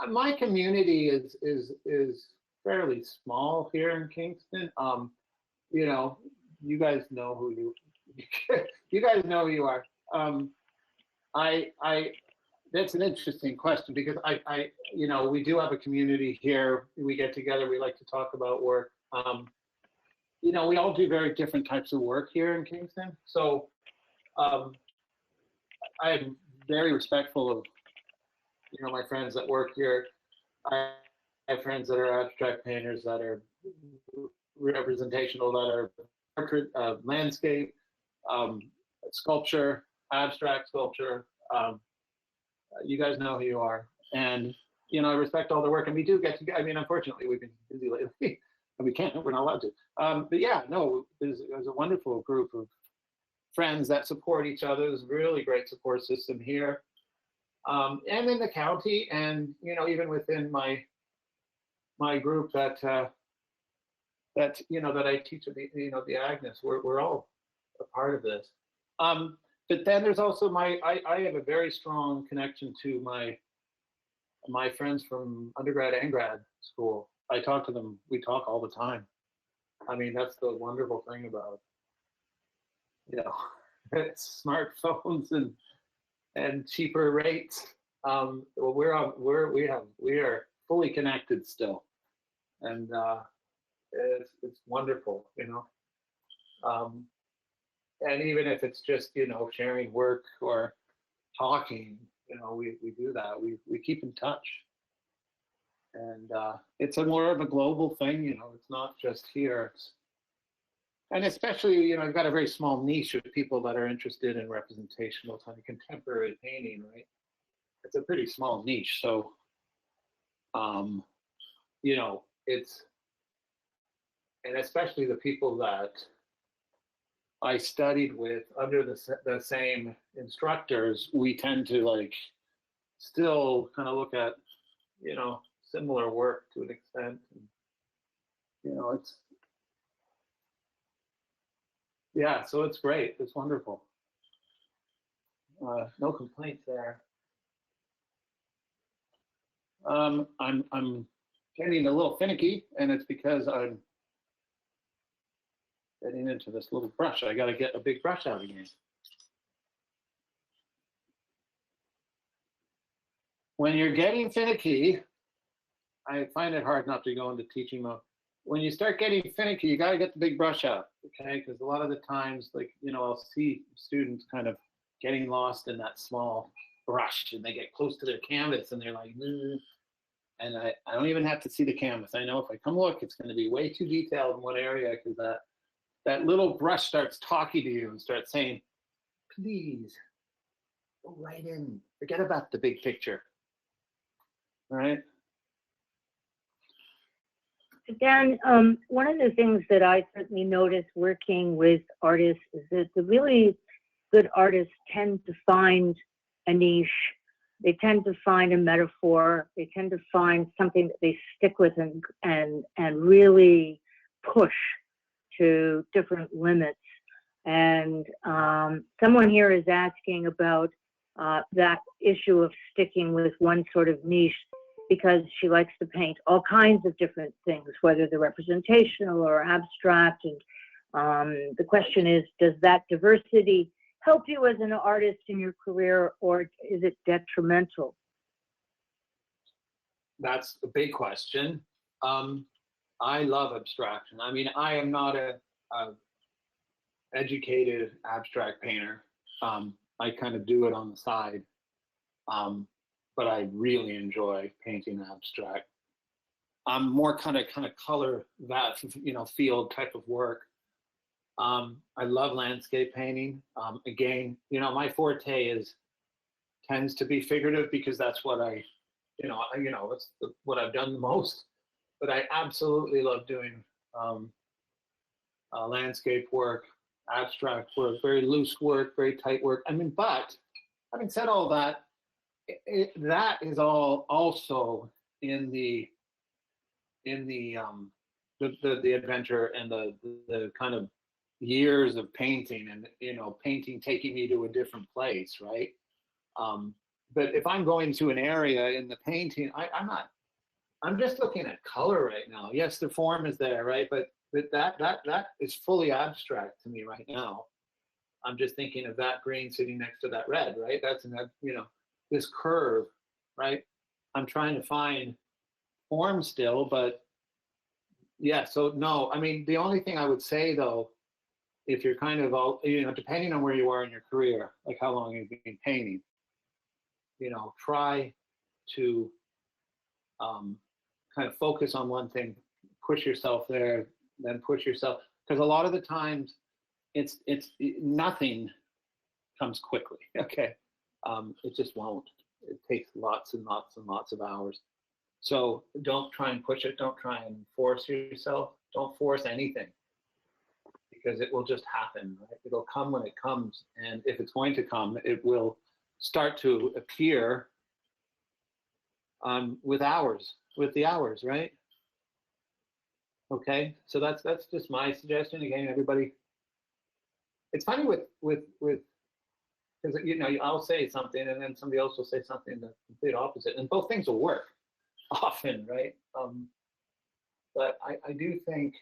My community is fairly small here in Kingston. You guys know who you guys know who you are. That's an interesting question, because we do have a community here. We get together, we like to talk about work. We all do very different types of work here in Kingston. So I am very respectful of my friends that work here. I have friends that are abstract painters, that are representational, that are portrait, landscape, um, sculpture, abstract sculpture. You guys know who you are. And, I respect all the work. And we do get to, unfortunately, we've been busy lately. And we're not allowed to. But yeah, no, there's a wonderful group of friends that support each other. There's a really great support system here. And in the county, and, even within my group that I teach at the Agnes, we're all a part of this. But then there's also I have a very strong connection to my friends from undergrad and grad school. I talk to them. We talk all the time. That's the wonderful thing about, smartphones and cheaper rates. We are fully connected still, and it's wonderful, and even if it's just sharing work or talking, we do that. We keep in touch, and it's a more of a global thing. It's not just here. And especially, I've got a very small niche of people that are interested in representational kind of contemporary painting, right? It's a pretty small niche, so it's, and especially the people that I studied with under the same instructors, we tend to still kind of look at similar work to an extent. And, so it's great. It's wonderful. No complaints there. I'm getting a little finicky, and it's because I'm getting into this little brush. I got to get a big brush out again. When you're getting finicky, I find it hard not to go into teaching mode. When you start getting finicky, you got to get the big brush out, okay? Because a lot of the times, I'll see students kind of getting lost in that small brush, and they get close to their canvas, and they're like, and I don't even have to see the canvas. I know if I come look, it's going to be way too detailed in one area, because that little brush starts talking to you and starts saying, please, go right in. Forget about the big picture. All right? Dan, one of the things that I certainly notice working with artists is that the really good artists tend to find a niche. They tend to find a metaphor. They tend to find something that they stick with and really push to different limits. And someone here is asking about that issue of sticking with one sort of niche, because she likes to paint all kinds of different things, whether they're representational or abstract. And the question is, does that diversity help you as an artist in your career, or is it detrimental? That's a big question. I love abstraction. I am not a educated abstract painter. I kind of do it on the side. But I really enjoy painting abstract. I'm more kind of color that field type of work. I love landscape painting. Again, my forte tends to be figurative, because that's what that's what I've done the most. But I absolutely love doing landscape work, abstract work, very loose work, very tight work. But having said all that, that is all also in the adventure and the kind of years of painting, and painting taking me to a different place, right? But if I'm going to an area in the painting, I'm just looking at color right now. Yes, the form is there, right? But that is fully abstract to me right now. I'm just thinking of that green sitting next to that red, right? That's this curve, right? I'm trying to find form still, but yeah, so no, the only thing I would say though, if you're kind of all, depending on where you are in your career, like how long you've been painting, try to kind of focus on one thing, push yourself there, then push yourself, because a lot of the times it's nothing comes quickly. Okay, it just won't. It takes lots and lots and lots of hours. So don't try and push it. Don't try and force yourself. Don't force anything, because it will just happen. Right? It'll come when it comes, and if it's going to come, it will start to appear with the hours, right? Okay, so that's just my suggestion. Again, everybody. It's funny with because I'll say something and then somebody else will say something the complete opposite, and both things will work often, right? But I do think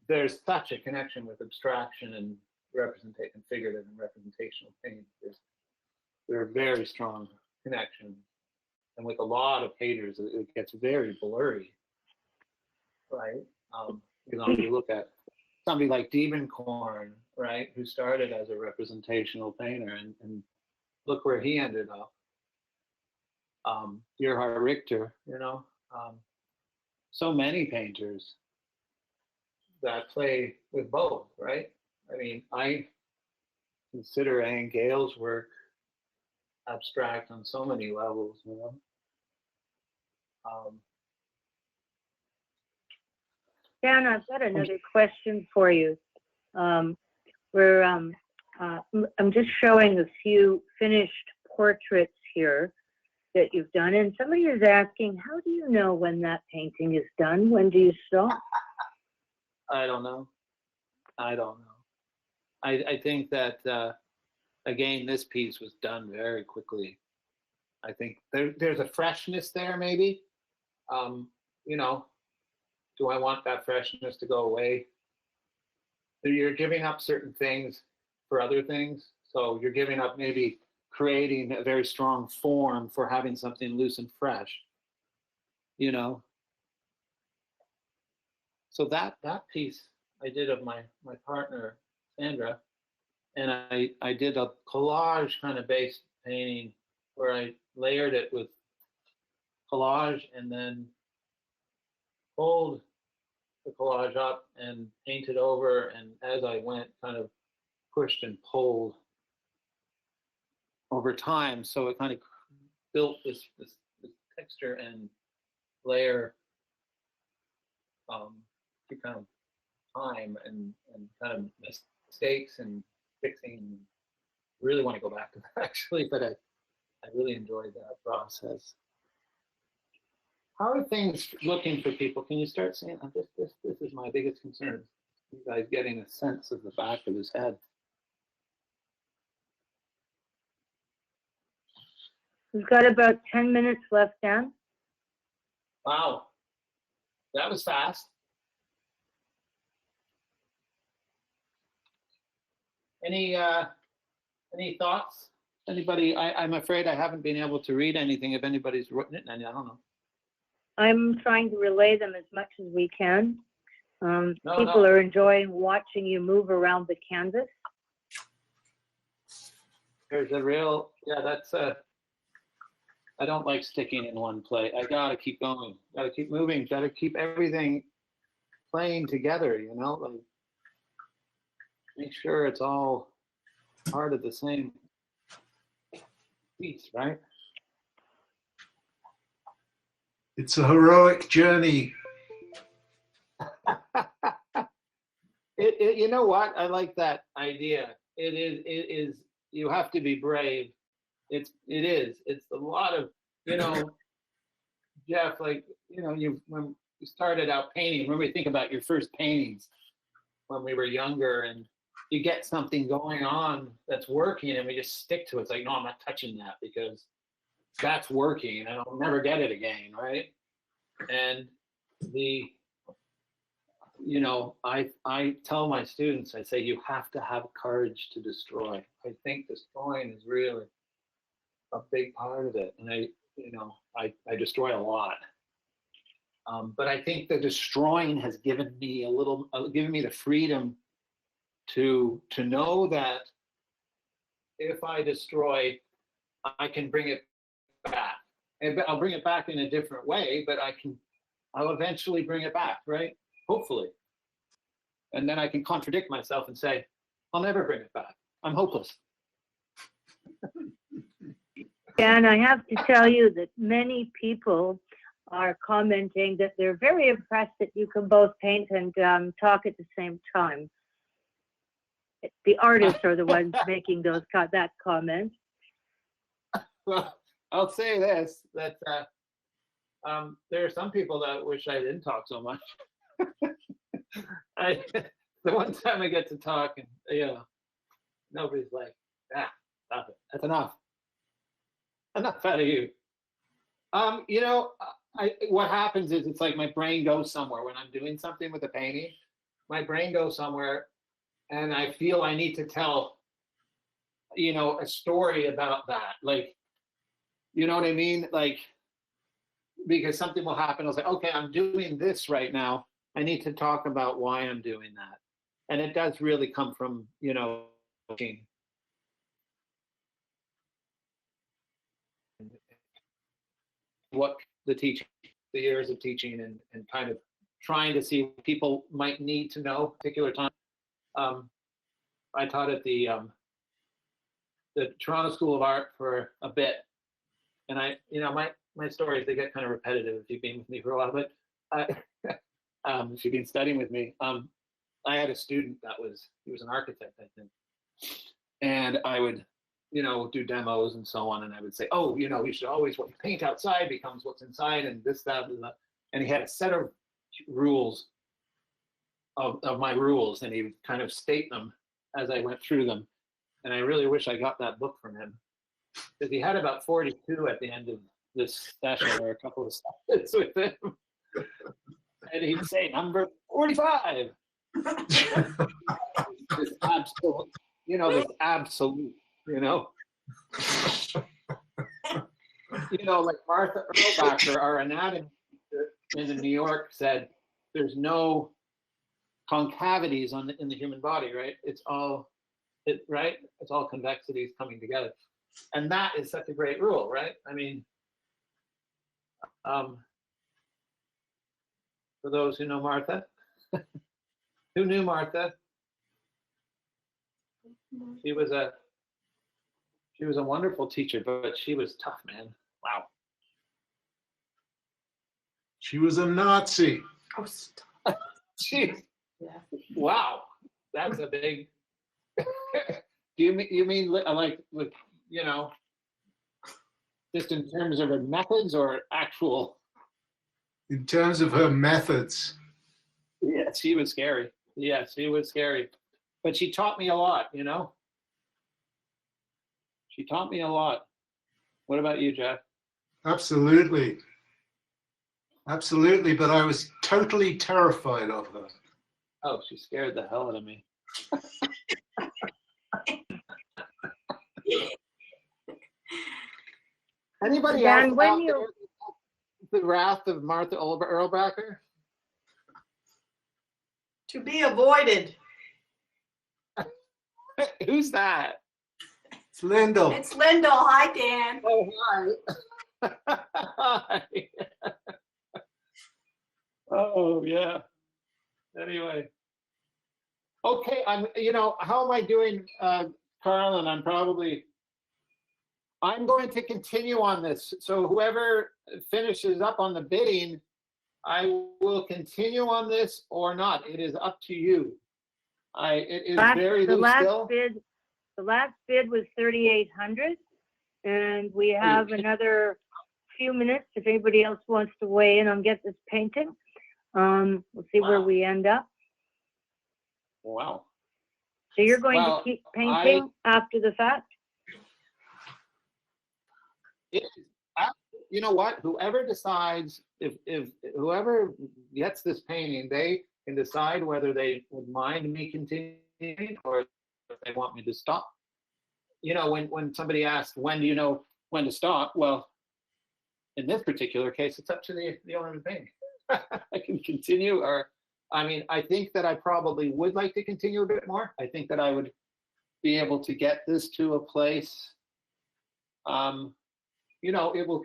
there's such a connection with abstraction and representation, figurative and representational paint. There are very strong connections, and with a lot of painters, it gets very blurry, right? If you look at somebody like Diebenkorn, right, who started as a representational painter, and look where he ended up. Gerhard Richter, so many painters that play with both, right? I mean, I consider Anne Gale's work abstract on so many levels, Dan, I've got another question for you. I'm just showing a few finished portraits here that you've done, and somebody is asking, how do you know when that painting is done? When do you stop? I don't know. I think that, again, this piece was done very quickly. I think there's a freshness there, maybe. Do I want that freshness to go away? You're giving up certain things for other things. So you're giving up maybe creating a very strong form for having something loose and fresh, So that piece I did of my partner, Sandra, and I did a collage kind of based painting where I layered it with collage and then pulled the collage up and painted over, and as I went, kind of pushed and pulled over time, so it kind of built this texture and layer through kind of time and kind of mistakes and fixing. Really want to go back to that actually, but I really enjoyed that process. How are things looking for people? Can you start seeing this is my biggest concern. You guys getting a sense of the back of his head. We've got about 10 minutes left, Dan. Wow, that was fast. Any thoughts? Anybody? I'm afraid I haven't been able to read anything. If anybody's written it, I don't know. I'm trying to relay them as much as we can. People are enjoying watching you move around the canvas. There's a real, that's I don't like sticking in one place. I gotta keep going, gotta keep moving, gotta keep everything playing together, like make sure it's all part of the same piece, right? It's a heroic journey. You know what? I like that idea. It is. You have to be brave. It is. It's a lot of, Jeff. Like when you started out painting. When we think about your first paintings when we were younger, and you get something going on that's working, and we just stick to it. It's like, no, I'm not touching that because that's working, and I'll never get it again, right? And I tell my students, I say, you have to have courage to destroy. I think destroying is really a big part of it, and I destroy a lot. But I think the destroying has given me the freedom to know that if I destroy, I can bring it back. and I'll bring it back in a different way, but I'll eventually bring it back, right? Hopefully. And then I can contradict myself and say, I'll never bring it back. I'm hopeless. And I have to tell you that many people are commenting that they're very impressed that you can both paint and talk at the same time. The artists are the ones making that comment. Well, I'll say this, that there are some people that wish I didn't talk so much. The one time I get to talk, and nobody's like, stop it. That's enough. Enough out of you. What happens is it's like my brain goes somewhere when I'm doing something with a painting. My brain goes somewhere, and I feel I need to tell, a story about that. Like, you know what I mean? Like, because something will happen. I'll say, okay, I'm doing this right now. I need to talk about why I'm doing that. And it does really come from, what the years of teaching and kind of trying to see what people might need to know particular time. I taught at the Toronto School of Art for a bit, and my stories, they get kind of repetitive if you've been with me for a while, but if you've been studying with me, I had a student he was an architect, I think, and I would do demos and so on, and I would say, you should always, what you paint outside becomes what's inside, and this, that, and that. And he had a set of rules of my rules, and he would kind of state them as I went through them. And I really wish I got that book from him, because he had about 42 at the end of this session, or a couple of sessions with him. And he'd say, number 45. This absolute, this absolute, like Martha Erlbacher, our anatomy teacher in New York, said there's no concavities in the human body, right? It's all convexities coming together. And that is such a great rule, right? I mean, for those who know Martha, who knew Martha? She was a wonderful teacher, but she was tough, man. Wow. She was a Nazi. Oh, stop. Jeez. Yeah. Wow. That's a big. You mean like just in terms of her methods or actual? In terms of her methods. Yeah, she was scary. Yes, she was scary. But she taught me a lot, She taught me a lot. What about you, Jeff? Absolutely. Absolutely, but I was totally terrified of her. Oh, she scared the hell out of me. Anybody Dan, else when out you- there, the wrath of Martha Erlbacher? To be avoided. Who's that? It's Lyndall. It's Lyndall. Hi, Dan. Oh, hi. Hi. Oh, yeah. Anyway. Okay, how am I doing, Carl? And I'm going to continue on this. So whoever finishes up on the bidding, I will continue on this or not. It is up to you. It is very loose still. The last bid was 3,800, and we have another few minutes if anybody else wants to weigh in on get this painting. We'll see where we end up. Wow. So you're going to keep painting after the fact? You know what? Whoever decides, if whoever gets this painting, they can decide whether they would mind me continuing or if they want me to stop. When somebody asks, when do you know when to stop? Well, in this particular case, it's up to the owner of the painting. I can continue, or I think that I probably would like to continue a bit more. I think that I would be able to get this to a place, you know, it will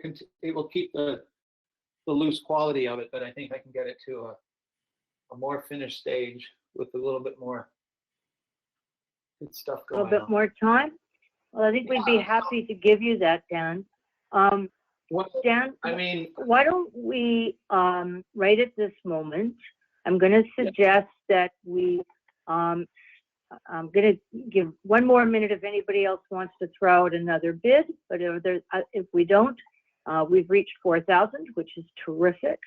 keep the loose quality of it, but I think I can get it to a more finished stage with a little bit more good stuff A going little bit on. more time? Well, I think we'd be happy to give you that, Dan. Well, Dan, I mean, why don't we, right at this moment, I'm going to suggest that we, I'm going to give one more minute if anybody else wants to throw out another bid, but if we don't, we've reached 4,000, which is terrific.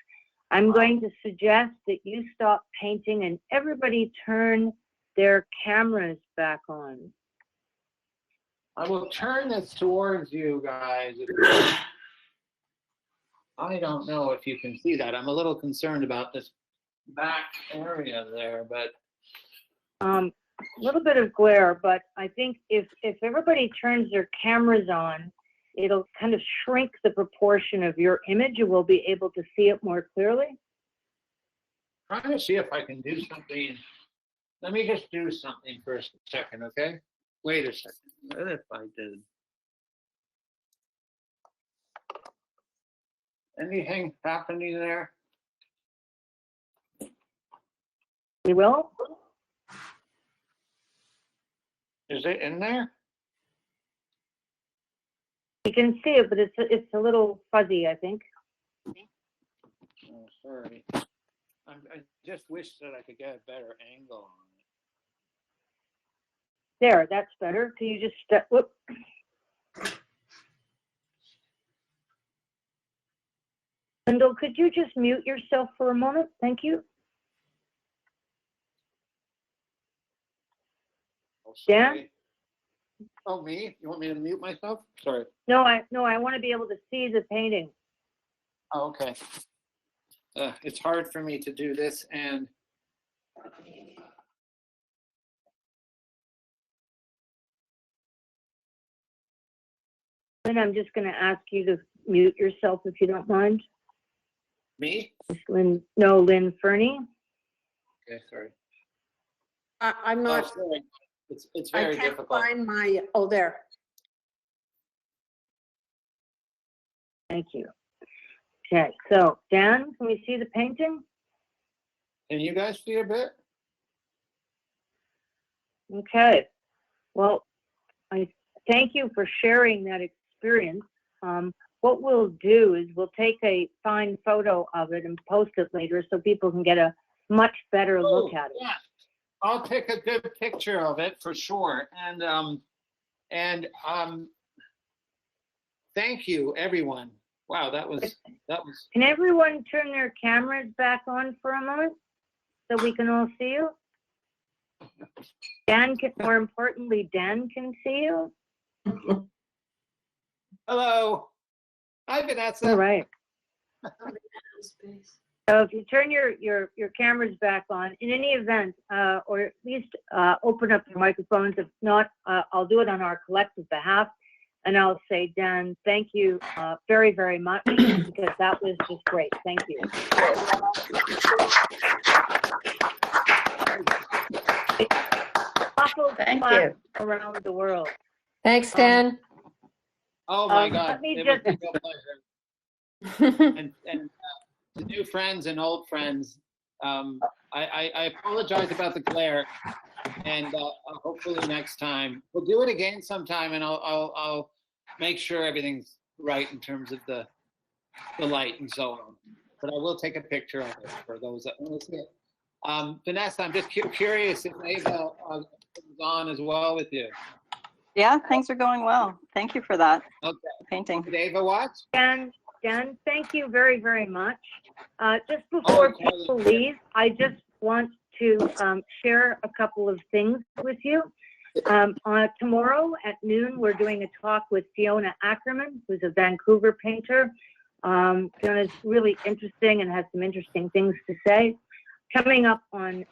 I'm going to suggest that you stop painting and everybody turn their cameras back on. I will turn this towards you guys. I don't know if you can see that. I'm a little concerned about this back area there, but A little bit of glare, but I think if everybody turns their cameras on, it'll kind of shrink the proportion of your image and we'll be able to see it more clearly. trying to see if I can do something. Let me just do something for a second, okay? Wait a second. What if I did? Anything happening there? We will. Is it in there? You can see it, but it's a little fuzzy, I think. Oh, sorry. I just wish that I could get a better angle on it. There, that's better. Can you just step, whoop. Lyndall, could you just mute yourself for a moment? Thank you. Oh, Dan? sorry. Oh, me? You want me to mute myself? Sorry. No, I want to be able to see the painting. Oh, okay. It's hard for me to do this and And I'm just going to ask you to mute yourself if you don't mind. me? Lynn Fernie. Okay, sorry. I'm Oh, not, sorry. It's I very can't difficult. find my, oh, there. Thank you. Okay, so Dan, can we see the painting? Can you guys see a bit? Okay. Well, I thank you for sharing that experience. What we'll do is we'll take a fine photo of it and post it later so people can get a much better look at it. Yeah. I'll take a good picture of it for sure. And thank you, everyone. Wow, that was. Can everyone turn their cameras back on for a moment so we can all see you? More importantly, Dan can see you. Hello. Hi, Vanessa. All right. So if you turn your cameras back on, in any event, or at least open up your microphones. If not, I'll do it on our collective behalf. And I'll say, Dan, thank you very, very much, because that was just great. Thank you. Thank you. Around the world. Thanks, Dan. Oh my God. Let me It was just- a real pleasure. And the new friends and old friends, I apologize about the glare, and hopefully next time we'll do it again sometime, and I'll make sure everything's right in terms of the light and so on. But I will take a picture of it for those that want to see it. Vanessa, I'm just curious if Ava is on as well with you. Yeah, things are going well. Thank you for that. Okay. Painting. Did Ava watch? Dan, thank you very, very much. Just before people leave, I just want to share a couple of things with you. Tomorrow at noon, we're doing a talk with Fiona Ackerman, who's a Vancouver painter. Fiona's really interesting and has some interesting things to say. Coming up on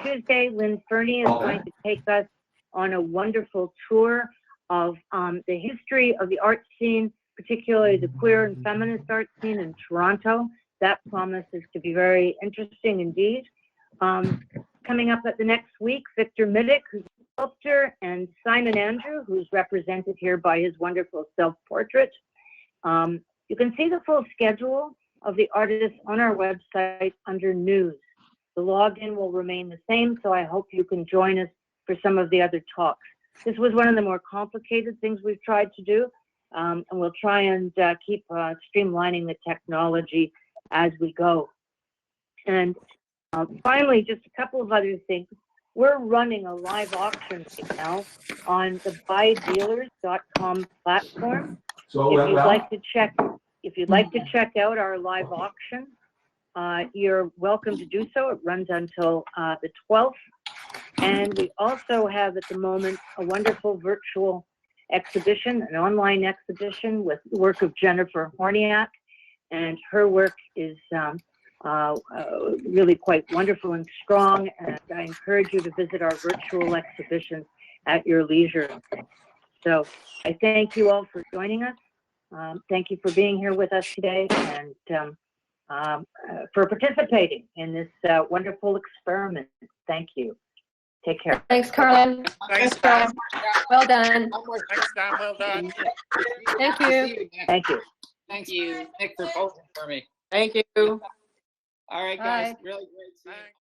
Tuesday, Lynn Fernie is going to take us on a wonderful tour of the history of the art scene, particularly the queer and feminist art scene in Toronto. That promises to be very interesting indeed. Coming up at the next week, Victor Middick, who's a sculptor, and Simon Andrew, who's represented here by his wonderful self-portrait. You can see the full schedule of the artists on our website under news. The login will remain the same, so I hope you can join us for some of the other talks. This was one of the more complicated things we've tried to do, and we'll try and keep streamlining the technology as we go. And finally, just a couple of other things. We're running a live auction right now on the buydealers.com platform. If you'd like to check out our live auction, you're welcome to do so. It runs until the 12th. And we also have at the moment a wonderful virtual exhibition, an online exhibition with the work of Jennifer Horny, and her work is really quite wonderful and strong, and I encourage you to visit our virtual exhibition at your leisure. So I thank you all for joining us. Thank you for being here with us today, and for participating in this wonderful experiment. Thank you. Take care. Thanks, Carlin. Thanks, Dan. Well done. Thanks, Dan. Well done. Thank you. Thank you. Thanks, Nick, for posting for me. Thank you. All right, guys. Bye. Really great seeing you.